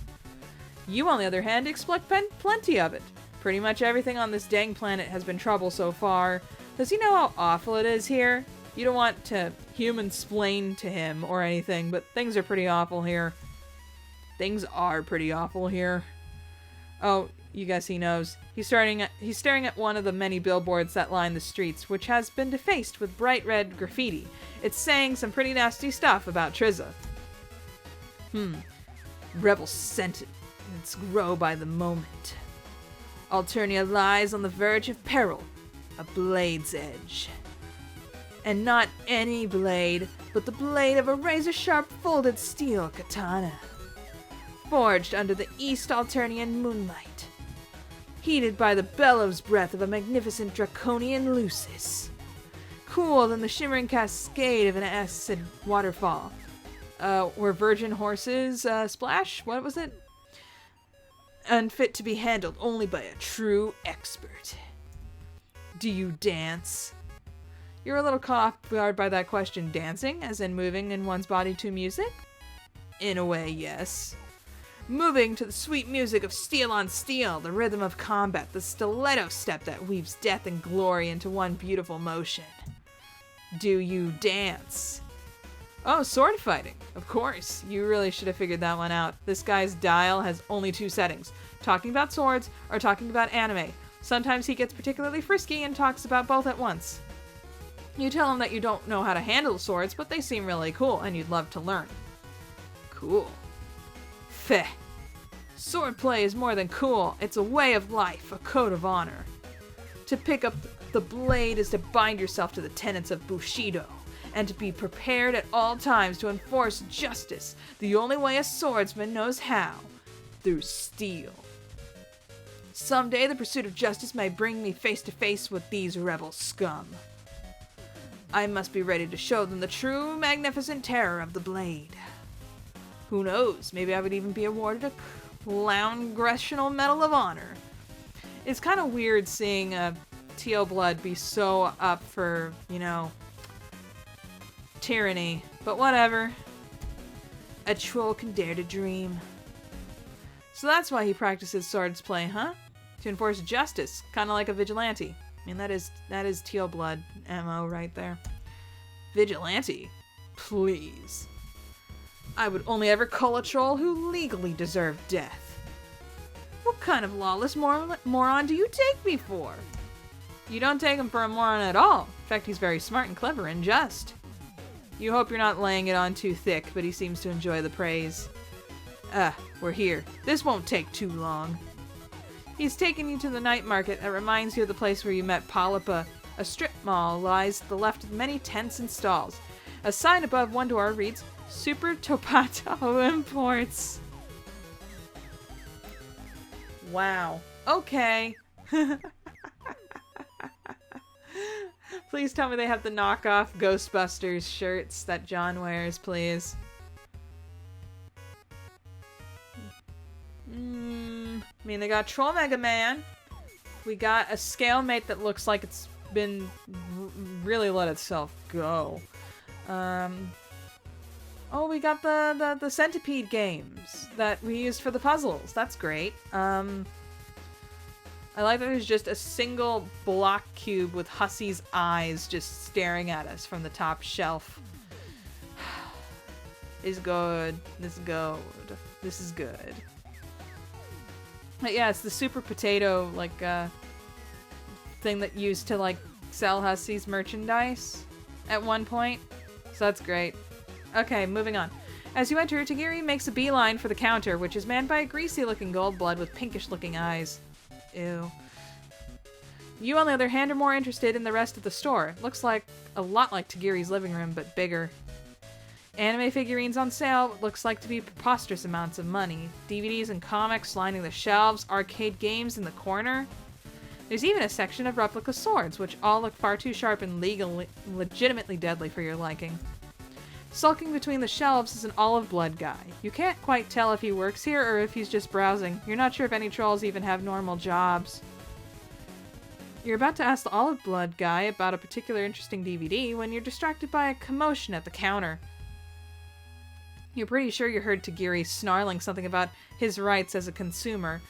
You, on the other hand, expect plenty of it. Pretty much everything on this dang planet has been trouble so far. Does he know how awful it is here? You don't want to human-splain to him or anything, but things are pretty awful here. Things are pretty awful here. Oh, you guess he knows. He's staring at one of the many billboards that line the streets, which has been defaced with bright red graffiti. It's saying some pretty nasty stuff about Trizza. Rebel sentiments grow by the moment. Alternia lies on the verge of peril, a blade's edge. And not any blade, but the blade of a razor-sharp folded steel katana. Forged under the East Alternian moonlight. Heated by the bellows breath of a magnificent draconian Lucis. Cooled in the shimmering cascade of an acid waterfall. Where virgin horses splash? What was it? Unfit to be handled only by a true expert. Do you dance? You're a little caught off guard by that question. Dancing, as in moving in one's body to music? In a way, yes. Moving to the sweet music of steel on steel, the rhythm of combat, the stiletto step that weaves death and glory into one beautiful motion. Do you dance? Oh, sword fighting. Of course. You really should have figured that one out. This guy's dial has only 2 settings. Talking about swords or talking about anime. Sometimes he gets particularly frisky and talks about both at once. You tell him that you don't know how to handle swords, but they seem really cool and you'd love to learn. Cool. Feh. Swordplay is more than cool. It's a way of life, a code of honor. To pick up the blade is to bind yourself to the tenets of Bushido, and to be prepared at all times to enforce justice, the only way a swordsman knows how, through steel. Someday the pursuit of justice may bring me face to face with these rebel scum. I must be ready to show them the true magnificent terror of the blade. Who knows, maybe I would even be awarded a Congressional Medal of Honor. It's kind of weird seeing Teal blood be so up for, tyranny, but whatever. A troll can dare to dream. So that's why he practices swordsplay, huh? To enforce justice, kind of like a vigilante. I mean, that is Teal blood MO right there. Vigilante? Please. I would only ever call a troll who legally deserved death. What kind of lawless moron do you take me for? You don't take him for a moron at all. In fact, he's very smart and clever and just. You hope you're not laying it on too thick, but he seems to enjoy the praise. We're here. This won't take too long. He's taken you to the night market that reminds you of the place where you met Polypa. A strip mall lies to the left of many tents and stalls. A sign above one door reads, Super Topato Imports. Wow. Okay. Please tell me they have the knockoff Ghostbusters shirts that John wears, please. I mean, they got Troll Mega Man. We got a scale mate that looks like it's been really let itself go. Oh, we got the centipede games that we used for the puzzles. That's great. I like that there's just a single block cube with Hussey's eyes just staring at us from the top shelf. Is good. This is good. This is good. But yeah, it's the Super Potato, thing that used to, sell Hussey's merchandise at one point. So that's great. Okay, moving on. As you enter, Tagiri makes a beeline for the counter, which is manned by a greasy-looking gold blood with pinkish-looking eyes. Ew. You, on the other hand, are more interested in the rest of the store. It looks like a lot like Tagiri's living room, but bigger. Anime figurines on sale, what looks like to be preposterous amounts of money. DVDs and comics lining the shelves, arcade games in the corner. There's even a section of replica swords, which all look far too sharp and legitimately deadly for your liking. Sulking between the shelves is an olive blood guy. You can't quite tell if he works here or if he's just browsing. You're not sure if any trolls even have normal jobs. You're about to ask the olive blood guy about a particular interesting DVD when you're distracted by a commotion at the counter. You're pretty sure you heard Tagiri snarling something about his rights as a consumer.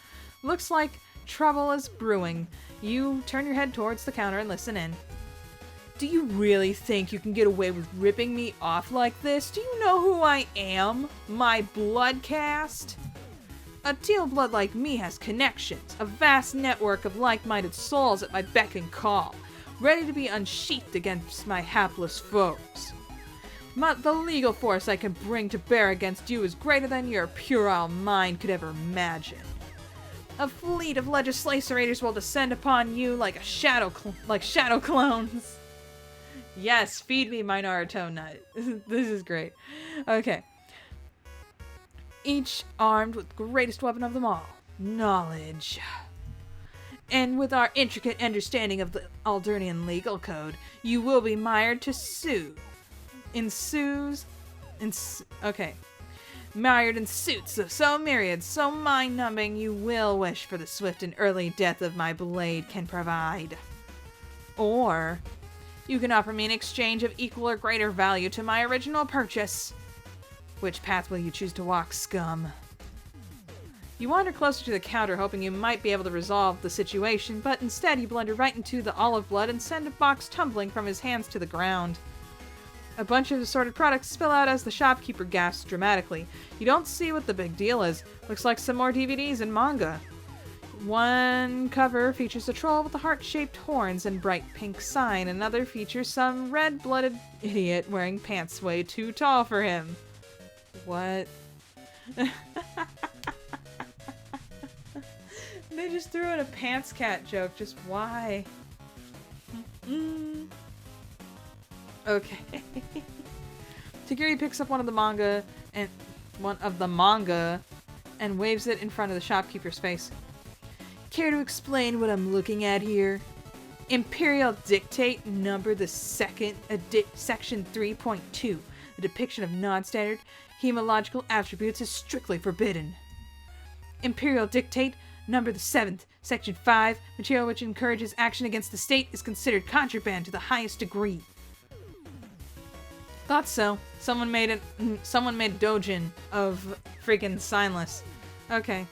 Looks like trouble is brewing. You turn your head towards the counter and listen in. Do you really think you can get away with ripping me off like this? Do you know who I am? My blood caste? A teal blood like me has connections, a vast network of like-minded souls at my beck and call, ready to be unsheathed against my hapless foes. The legal force I can bring to bear against you is greater than your puerile mind could ever imagine. A fleet of legislators will descend upon you like shadow clones. Yes, feed me my Naruto nut. This is great. Okay. Each armed with the greatest weapon of them all, knowledge. And with our intricate understanding of the Aldurnian legal code, you will be mired to sue. Mired in suits so myriad, so mind-numbing, you will wish for the swift and early death of my blade can provide. Or you can offer me an exchange of equal or greater value to my original purchase. Which path will you choose to walk, scum? You wander closer to the counter, hoping you might be able to resolve the situation, but instead you blunder right into the olive blood and send a box tumbling from his hands to the ground. A bunch of assorted products spill out as the shopkeeper gasps dramatically. You don't see what the big deal is. Looks like some more DVDs and manga. One cover features a troll with the heart-shaped horns and bright pink sign. Another features some red-blooded idiot wearing pants way too tall for him. What? They just threw in a pants cat joke. Just why? Okay. Tagiri picks up one of the manga and waves it in front of the shopkeeper's face. Care to explain what I'm looking at here? Imperial Dictate number the second, section 3.2. The depiction of non-standard hemological attributes is strictly forbidden. Imperial Dictate number the 7th, section 5. Material which encourages action against the state is considered contraband to the highest degree. Thought so. Someone made a doujin of freaking Signless. Okay.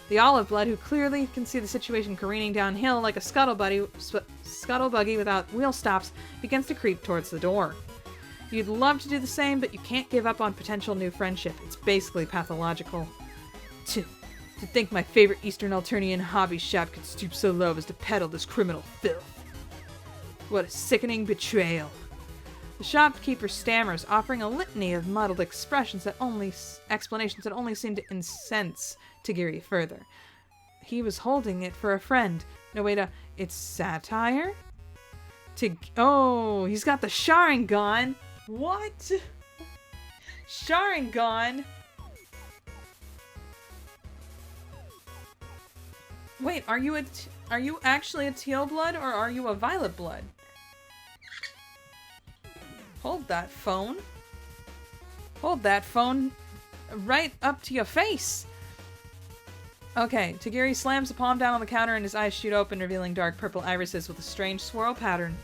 The olive blood, who clearly can see the situation careening downhill like a scuttle buggy without wheel stops, begins to creep towards the door. You'd love to do the same, but you can't give up on potential new friendship. It's basically pathological. To think my favorite Eastern Alternian hobby shop could stoop so low as to peddle this criminal filth. What a sickening betrayal. The shopkeeper stammers, offering a litany of muddled expressions explanations that only seem to incense Tagiri further. He was holding it for a friend. No, wait, it's satire? Oh, he's got the Sharingan. What? Sharingan? Wait, are you actually a teal blood or are you a violet blood? Hold that phone. Hold that phone right up to your face. Okay, Tagiri slams a palm down on the counter and his eyes shoot open, revealing dark purple irises with a strange swirl pattern.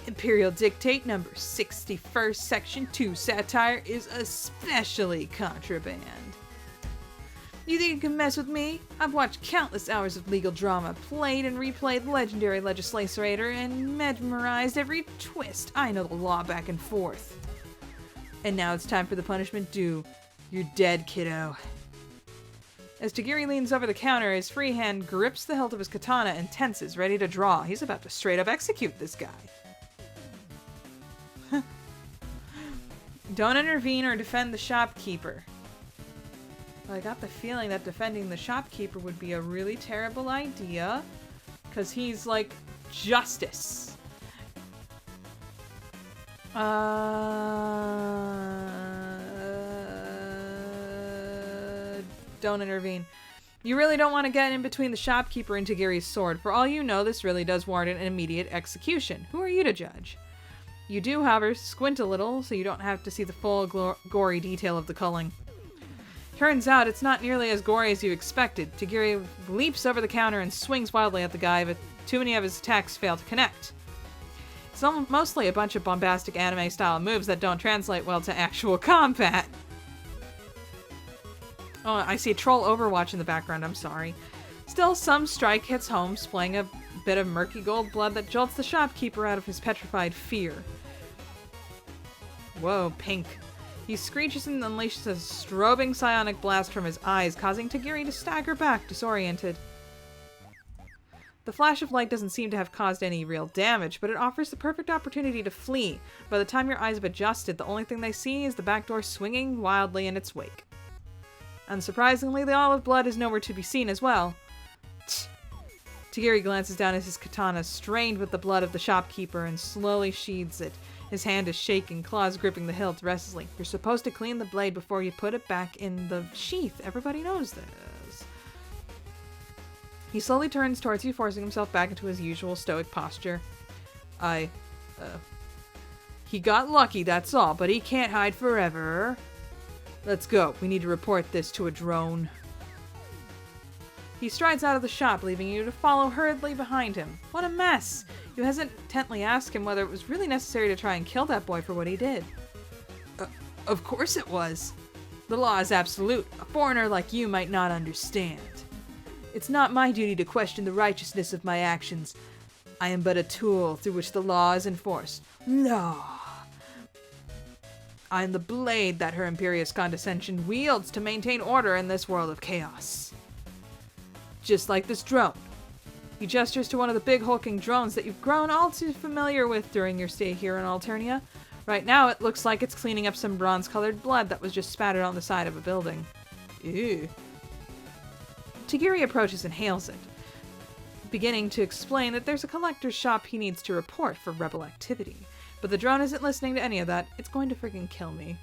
Imperial Dictate number 61st, section 2, satire is especially contraband. You think you can mess with me? I've watched countless hours of legal drama, played and replayed legendary legislator, and memorized every twist. I know the law back and forth. And now it's time for the punishment due. You're dead, kiddo. As Tagiri leans over the counter, his free hand grips the hilt of his katana and tenses, ready to draw. He's about to straight up execute this guy. Don't intervene or defend the shopkeeper. Well, I got the feeling that defending the shopkeeper would be a really terrible idea. Because he's like justice. Don't intervene. You really don't want to get in between the shopkeeper and Tagiri's sword. For all you know, this really does warrant an immediate execution. Who are you to judge? You do, however, squint a little, so you don't have to see the full gory detail of the culling. Turns out it's not nearly as gory as you expected. Tagiri leaps over the counter and swings wildly at the guy, but too many of his attacks fail to connect. It's mostly a bunch of bombastic anime-style moves that don't translate well to actual combat. Oh, I see a troll Overwatch in the background, I'm sorry. Still, some strike hits home, splaying a bit of murky gold blood that jolts the shopkeeper out of his petrified fear. Whoa, pink. He screeches and unleashes a strobing psionic blast from his eyes, causing Tagiri to stagger back, disoriented. The flash of light doesn't seem to have caused any real damage, but it offers the perfect opportunity to flee. By the time your eyes have adjusted, the only thing they see is the back door swinging wildly in its wake. Unsurprisingly, the olive blood is nowhere to be seen as well. Tagiri glances down at his katana, strained with the blood of the shopkeeper, and slowly sheathes it. His hand is shaking, claws gripping the hilt restlessly. You're supposed to clean the blade before you put it back in the sheath. Everybody knows this. He slowly turns towards you, forcing himself back into his usual stoic posture. He got lucky, that's all, but he can't hide forever. Let's go. We need to report this to a drone. He strides out of the shop, leaving you to follow hurriedly behind him. What a mess! You hesitantly ask him whether it was really necessary to try and kill that boy for what he did. Of course it was. The law is absolute. A foreigner like you might not understand. It's not my duty to question the righteousness of my actions. I am but a tool through which the law is enforced. Law. I am the blade that her imperious condescension wields to maintain order in this world of chaos. Just like this drone. He gestures to one of the big hulking drones that you've grown all too familiar with during your stay here in Alternia. Right now, it looks like it's cleaning up some bronze-colored blood that was just spattered on the side of a building. Ew. Tagiri approaches and hails it, beginning to explain that there's a collector's shop he needs to report for rebel activity. But the drone isn't listening to any of that. It's going to freaking kill me.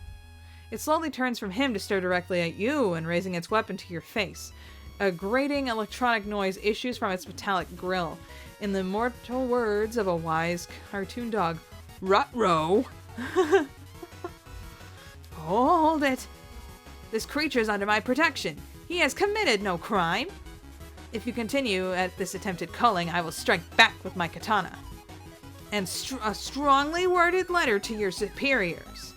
It slowly turns from him to stare directly at you and raising its weapon to your face. A grating electronic noise issues from its metallic grill. In the immortal words of a wise cartoon dog, Ruh-roh! Hold it! This creature is under my protection. He has committed no crime. If you continue at this attempted culling, I will strike back with my katana. And a strongly worded letter to your superiors.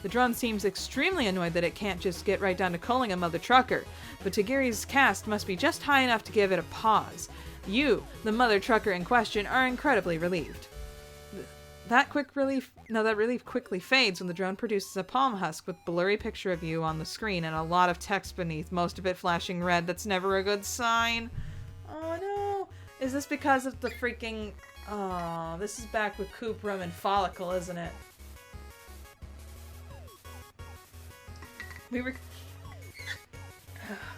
The drone seems extremely annoyed that it can't just get right down to culling a mother trucker, but Tagiri's cast must be just high enough to give it a pause. You, the mother trucker in question, are incredibly relieved. That relief quickly fades when the drone produces a palm husk with blurry picture of you on the screen and a lot of text beneath, most of it flashing red. That's never a good sign. Oh no! Is this because of the freaking... Oh, this is back with Cuprum and Follicle, isn't it?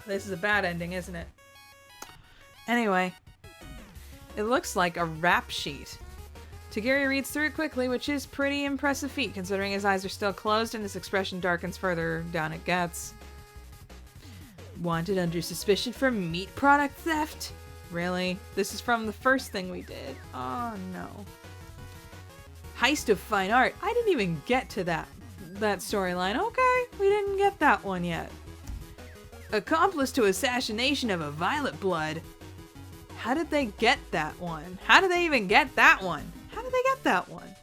This is a bad ending, isn't it? Anyway, it looks like a rap sheet. Tagiri reads through it quickly, which is pretty impressive feat considering his eyes are still closed and his expression darkens further down it gets. Wanted under suspicion for meat product theft? Really? This is from the first thing we did. Oh no. Heist of fine art. I didn't even get to that storyline. Okay, we didn't get that one yet. Accomplice to assassination of a violet blood. How did they get that one? How did they even get that one? How did they get that one?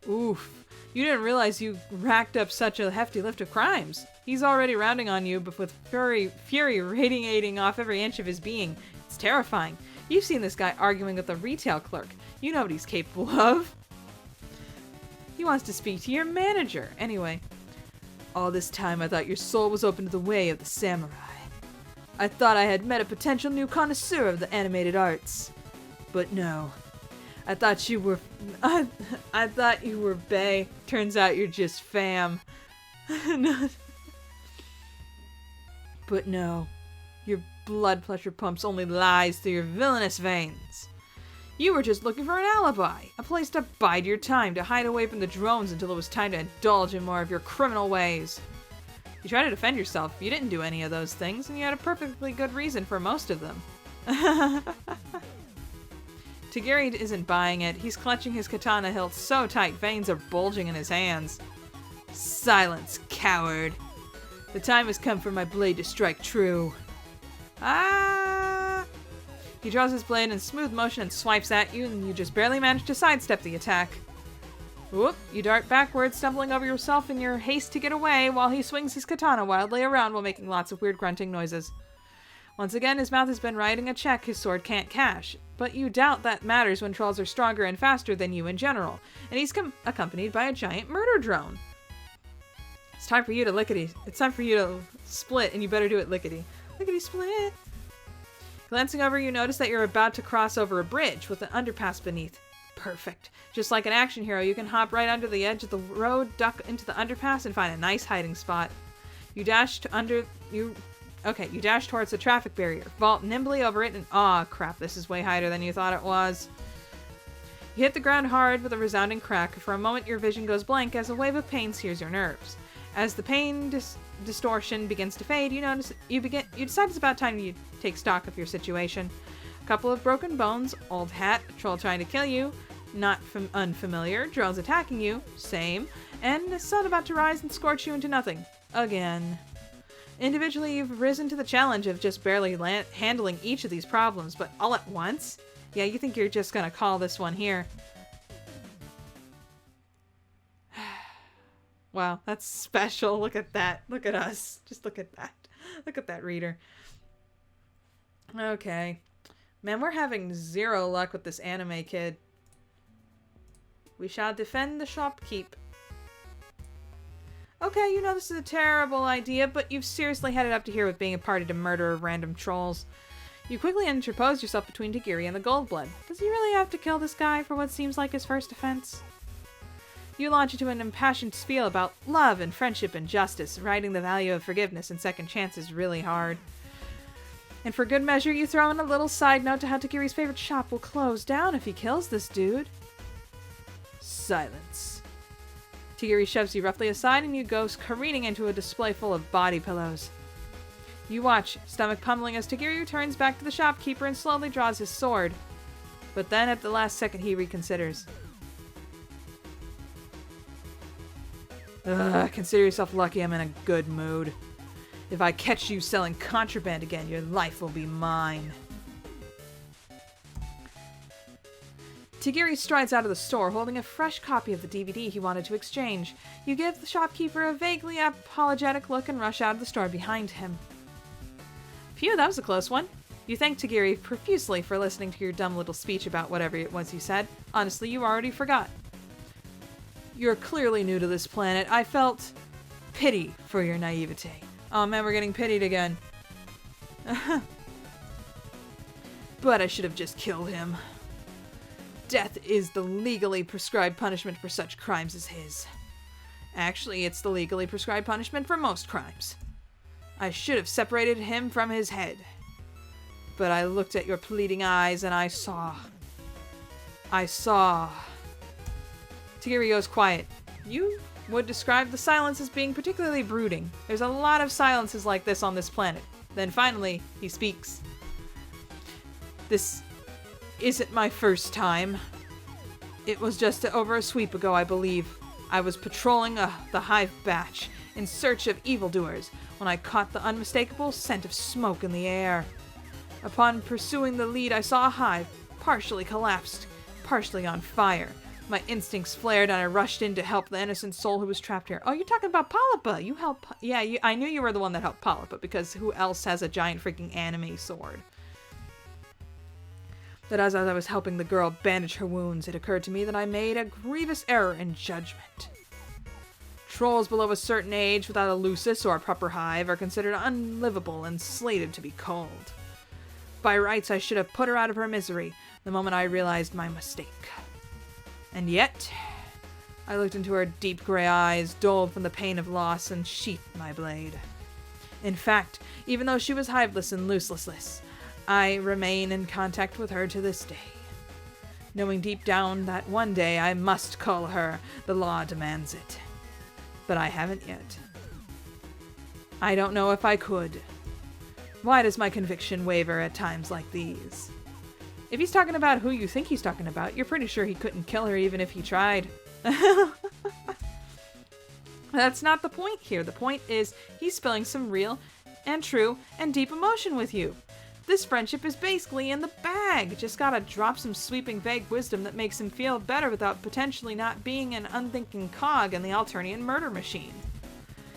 Oof. You didn't realize you racked up such a hefty lift of crimes. He's already rounding on you, but with fury radiating off every inch of his being. It's terrifying. You've seen this guy arguing with a retail clerk. You know what he's capable of. He wants to speak to your manager. Anyway, all this time I thought your soul was open to the way of the samurai. I thought I had met a potential new connoisseur of the animated arts. But no. I thought you were bae. Turns out you're just fam. But no. You're blood pressure pumps only lies through your villainous veins. You were just looking for an alibi, a place to bide your time, to hide away from the drones until it was time to indulge in more of your criminal ways. You tried to defend yourself. You didn't do any of those things, and you had a perfectly good reason for most of them. Tagiri isn't buying it. He's clutching his katana hilt so tight, veins are bulging in his hands. Silence, coward. The time has come for my blade to strike true. Ah! He draws his blade in smooth motion and swipes at you, and you just barely manage to sidestep the attack. Whoop! You dart backwards, stumbling over yourself in your haste to get away, while he swings his katana wildly around while making lots of weird grunting noises. Once again, his mouth has been writing a check his sword can't cash, but you doubt that matters when trolls are stronger and faster than you in general, and he's accompanied by a giant murder drone. It's time for you to lickety. It's time for you to split, and you better do it lickety. Lickety split. Glancing over, you notice that you're about to cross over a bridge with an underpass beneath. Perfect. Just like an action hero, you can hop right under the edge of the road, duck into the underpass, and find a nice hiding spot. You dash towards the traffic barrier, vault nimbly over it, and aw, crap, this is way higher than you thought it was. You hit the ground hard with a resounding crack. For a moment, your vision goes blank as a wave of pain sears your nerves. As the pain distortion begins to fade, you decide it's about time you take stock of your situation. A couple of broken bones, old hat, a troll trying to kill you, not unfamiliar, drones attacking you, same, and the sun about to rise and scorch you into nothing. Again. Individually, you've risen to the challenge of just barely handling each of these problems, but all at once? Yeah, you think you're just gonna call this one here. Wow, that's special. Look at that. Look at us. Just look at that. Look at that reader. Okay. Man, we're having zero luck with this anime kid. We shall defend the shopkeep. Okay, you know this is a terrible idea, but you've seriously headed up to here with being a party to murder random trolls. You quickly interpose yourself between Tagiri and the Goldblood. Does he really have to kill this guy for what seems like his first offense? You launch into an impassioned spiel about love and friendship and justice, writing the value of forgiveness and second chances really hard. And for good measure, you throw in a little side note to how Tagiri's favorite shop will close down if he kills this dude. Silence. Tagiri shoves you roughly aside and you go careening into a display full of body pillows. You watch, stomach pummeling, as Tagiri turns back to the shopkeeper and slowly draws his sword. But then at the last second he reconsiders. Consider yourself lucky I'm in a good mood. If I catch you selling contraband again, your life will be mine. Tagiri strides out of the store, holding a fresh copy of the DVD he wanted to exchange. You give the shopkeeper a vaguely apologetic look and rush out of the store behind him. Phew, that was a close one. You thank Tagiri profusely for listening to your dumb little speech about whatever it was you said. Honestly, you already forgot. You're clearly new to this planet. I felt pity for your naivete. Oh man, we're getting pitied again. But I should have just killed him. Death is the legally prescribed punishment for such crimes as his. Actually, it's the legally prescribed punishment for most crimes. I should have separated him from his head. But I looked at your pleading eyes and I saw. Tagiri goes quiet. You would describe the silence as being particularly brooding. There's a lot of silences like this on this planet. Then finally, he speaks. This isn't my first time. It was just over a sweep ago, I believe. I was patrolling the Hive batch in search of evildoers when I caught the unmistakable scent of smoke in the air. Upon pursuing the lead, I saw a hive, partially collapsed, partially on fire. My instincts flared and I rushed in to help the innocent soul who was trapped here. Oh, you're talking about Polypa. You helped. Yeah, I knew you were the one that helped Polypa, because who else has a giant freaking anime sword? That as I was helping the girl bandage her wounds, it occurred to me that I made a grievous error in judgment. Trolls below a certain age without a lucis or a proper hive are considered unlivable and slated to be culled. By rights, I should have put her out of her misery the moment I realized my mistake. And yet, I looked into her deep gray eyes, dulled from the pain of loss, and sheathed my blade. In fact, even though she was hiveless and looseless, I remain in contact with her to this day, knowing deep down that one day I must call her. The law demands it. But I haven't yet. I don't know if I could. Why does my conviction waver at times like these? If he's talking about who you think he's talking about, you're pretty sure he couldn't kill her even if he tried. That's not the point here. The point is he's spilling some real and true and deep emotion with you. This friendship is basically in the bag. Just gotta drop some sweeping vague wisdom that makes him feel better without potentially not being an unthinking cog in the Alternian murder machine.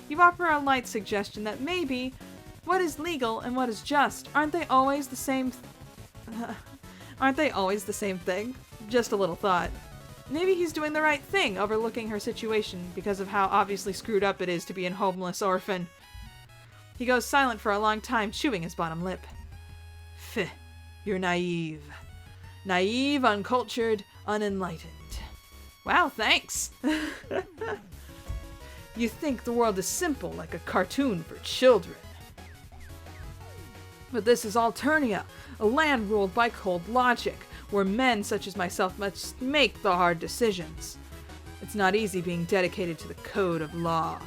You offer a light suggestion that maybe what is legal and what is just, aren't they always the same thing? Just a little thought. Maybe he's doing the right thing, overlooking her situation because of how obviously screwed up it is to be an homeless orphan. He goes silent for a long time, chewing his bottom lip. Pfft, you're naive. Naive, uncultured, unenlightened. Wow, thanks. You think the world is simple, like a cartoon for children. But this is Alternia, a land ruled by cold logic, where men such as myself must make the hard decisions. It's not easy being dedicated to the code of law.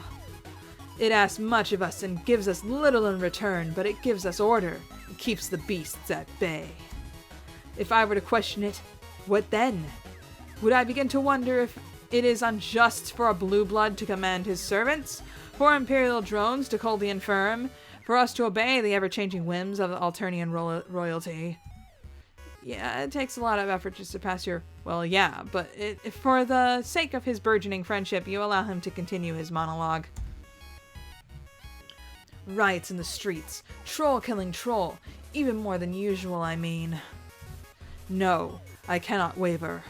It asks much of us and gives us little in return, but it gives us order and keeps the beasts at bay. If I were to question it, what then? Would I begin to wonder if it is unjust for a blue blood to command his servants, for imperial drones to cull the infirm, for us to obey the ever-changing whims of the Alternian royalty? Yeah, it takes a lot of effort just to pass your... Well, yeah, but for the sake of his burgeoning friendship, you allow him to continue his monologue. Riots in the streets. Troll killing troll. Even more than usual, I mean. No, I cannot waver.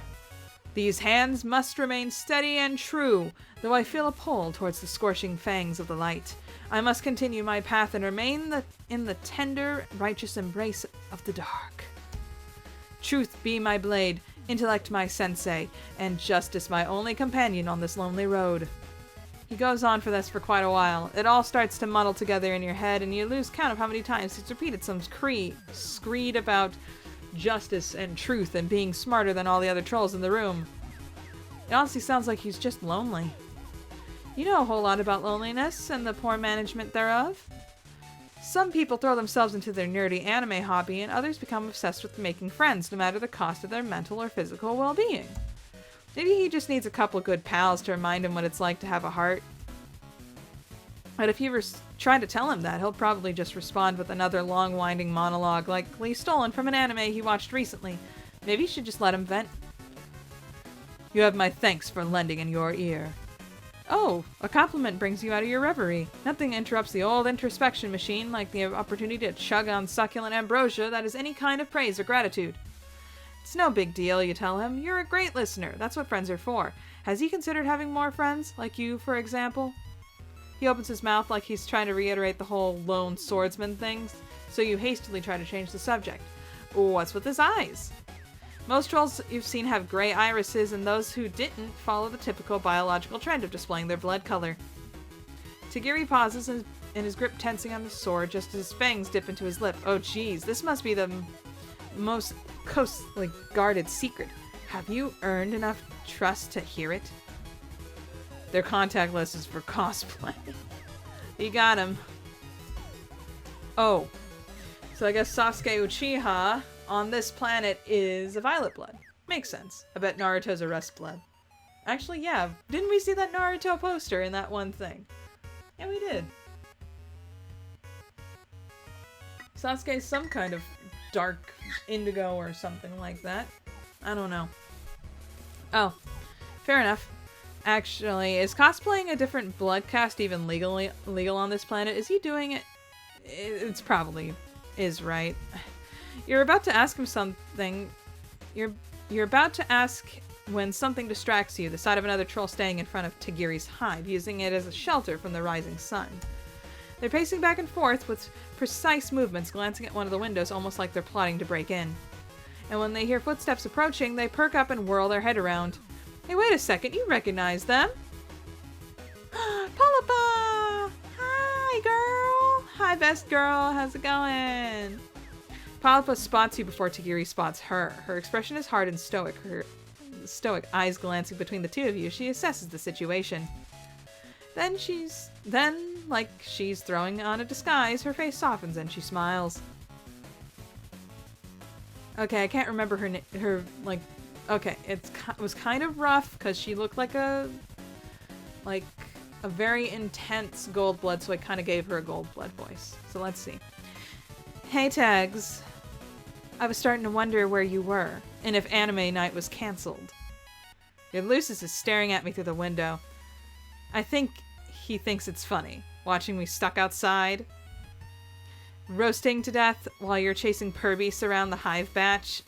These hands must remain steady and true, though I feel a pull towards the scorching fangs of the light. I must continue my path and remain in the tender, righteous embrace of the dark. Truth be my blade, intellect my sensei, and justice my only companion on this lonely road. He goes on for this for quite a while. It all starts to muddle together in your head, and you lose count of how many times he's repeated some screed about justice and truth and being smarter than all the other trolls in the room. It honestly sounds like he's just lonely. You know a whole lot about loneliness and the poor management thereof. Some people throw themselves into their nerdy anime hobby, and others become obsessed with making friends, no matter the cost of their mental or physical well-being. Maybe he just needs a couple good pals to remind him what it's like to have a heart. But if you try to tell him that, he'll probably just respond with another long, winding monologue, likely stolen from an anime he watched recently. Maybe you should just let him vent. You have my thanks for lending in your ear. Oh, a compliment brings you out of your reverie. Nothing interrupts the old introspection machine like the opportunity to chug on succulent ambrosia that is any kind of praise or gratitude. It's no big deal, you tell him. You're a great listener. That's what friends are for. Has he considered having more friends? Like you, for example? He opens his mouth like he's trying to reiterate the whole lone swordsman thing, so you hastily try to change the subject. What's with his eyes? Most trolls you've seen have gray irises, and those who didn't follow the typical biological trend of displaying their blood color. Tagiri pauses in his grip tensing on the sword just as his fangs dip into his lip. Oh geez, this must be the most closely guarded secret. Have you earned enough trust to hear it? Their contact list is for cosplay. You got him. Oh. So I guess Sasuke Uchiha on this planet is a violet blood. Makes sense. I bet Naruto's a rust blood. Actually, yeah. Didn't we see that Naruto poster in that one thing? Yeah, we did. Sasuke's some kind of dark indigo or something like that. I don't know. Oh, fair enough. Actually, is cosplaying a different blood caste even legal on this planet? Is he doing it? It's probably is, right? You're about to ask him something. You're about to ask when something distracts you, the sight of another troll staying in front of Tagiri's hive, using it as a shelter from the rising sun. They're pacing back and forth with precise movements, glancing at one of the windows almost like they're plotting to break in. And when they hear footsteps approaching, they perk up and whirl their head around. Hey, wait a second, you recognize them? Palapa! Hi, girl! Hi, best girl. How's it going? Polypa spots you before Tagiri spots her. Her expression is hard and stoic. Her stoic eyes glancing between the two of you, she assesses the situation. Then, like she's throwing on a disguise, her face softens and she smiles. Okay, I can't remember okay, it was kind of rough because she looked like a very intense gold blood, so I kind of gave her a gold blood voice. So let's see. Hey, Tags. I was starting to wonder where you were, and if anime night was cancelled. Lucis is staring at me through the window. I think he thinks it's funny, watching me stuck outside, roasting to death while you're chasing Purbeast around the Hive batch.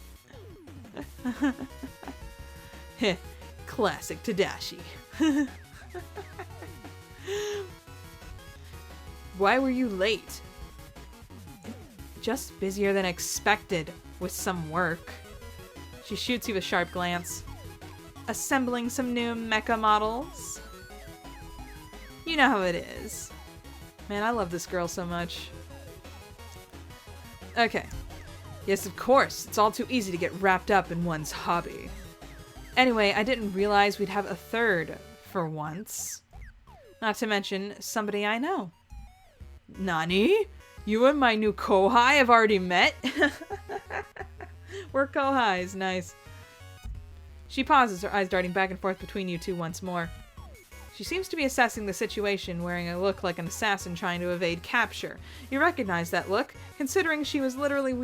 Heh, classic Tadashi. Why were you late? Just busier than expected with some work. She shoots you a sharp glance. Assembling some new mecha models. You know how it is. Man, I love this girl so much. Okay. Yes, of course. It's all too easy to get wrapped up in one's hobby. Anyway, I didn't realize we'd have a third for once. Not to mention somebody I know. Nani? You and my new kohai have already met? We're kohais. Nice. She pauses, her eyes darting back and forth between you two once more. She seems to be assessing the situation, wearing a look like an assassin trying to evade capture. You recognize that look, considering she was literally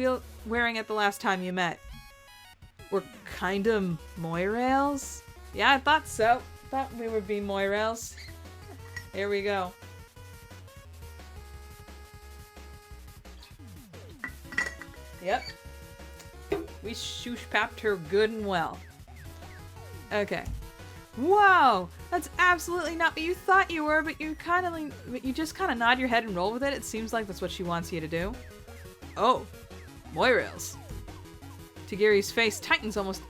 wearing it the last time you met. We're kinda Moirails? Yeah, I thought so. Thought we would be Moirails. Here we go. Yep. We shoosh-papped her good and well. Okay. Whoa! That's absolutely not what you thought you were, but you just kind of nod your head and roll with it. It seems like that's what she wants you to do. Oh. Moirails. Tagiri's face tightens almost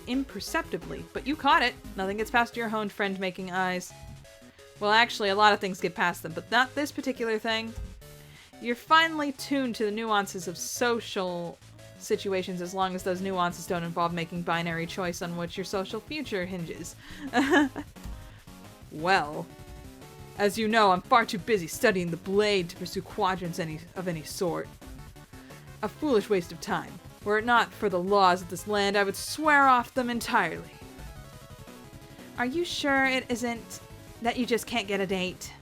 imperceptibly, but you caught it. Nothing gets past your honed friend-making eyes. Well, actually, a lot of things get past them, but not this particular thing. You're finely tuned to the nuances of social situations as long as those nuances don't involve making binary choice on which your social future hinges. Well, as you know, I'm far too busy studying the blade to pursue quadrants of any sort. A foolish waste of time. Were it not for the laws of this land, I would swear off them entirely. Are you sure it isn't that you just can't get a date?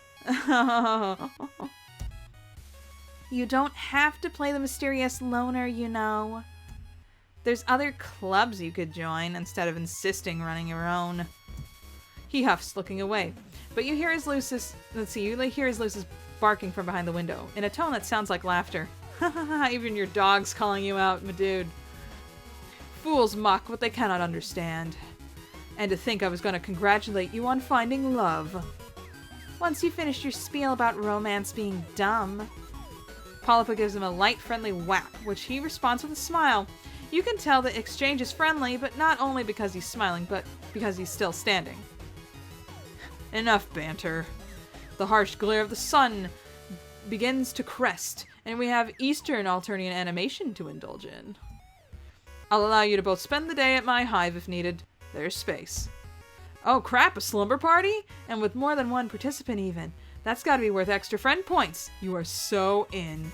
You don't have to play the mysterious loner, you know. There's other clubs you could join instead of insisting running your own. He huffs, looking away. But you hear his Lucis barking from behind the window, in a tone that sounds like laughter. Even your dog's calling you out, my dude. Fools mock what they cannot understand. And to think I was going to congratulate you on finding love. Once you finished your spiel about romance being dumb. Polypa gives him a light, friendly whack, which he responds with a smile. You can tell the exchange is friendly, but not only because he's smiling, but because he's still standing. Enough banter. The harsh glare of the sun begins to crest, and we have Eastern Alternian animation to indulge in. I'll allow you to both spend the day at my hive if needed. There's space. Oh crap, a slumber party? And with more than one participant even. That's gotta be worth extra friend points. You are so in.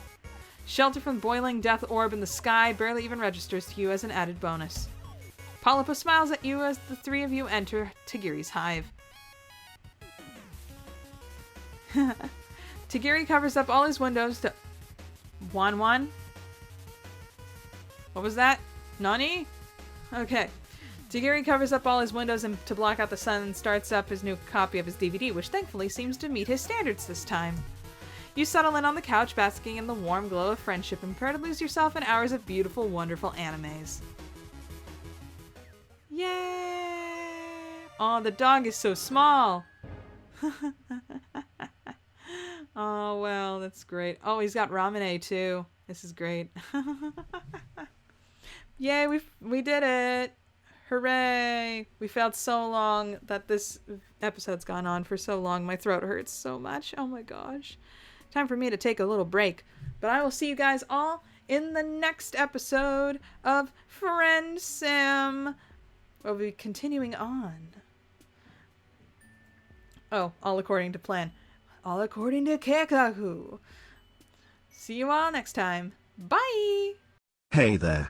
Shelter from the boiling death orb in the sky barely even registers to you as an added bonus. Polypa smiles at you as the three of you enter Tagiri's hive. Tagiri covers up all his windows to... Wan? What was that? Nani? Okay. Tagiri covers up all his windows to block out the sun and starts up his new copy of his DVD, which thankfully seems to meet his standards this time. You settle in on the couch, basking in the warm glow of friendship and prepare to lose yourself in hours of beautiful, wonderful animes. Yay! Oh, the dog is so small! Oh, well, that's great. Oh, he's got Ramune, too. This is great. Yay, we did it! Hooray! We failed so long that this episode's gone on for so long. My throat hurts so much. Oh my gosh. time for me to take a little break. But I will see you guys all in the next episode of Friendsim. We'll be continuing on. Oh, all according to plan. All according to Kekaku. See you all next time. Bye! Hey there.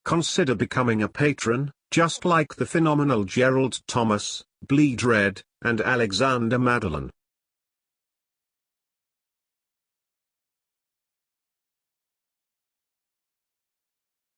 Consider becoming a patron, just like the phenomenal Gerald Thomas, Bleed Red, and Alexander Madeline.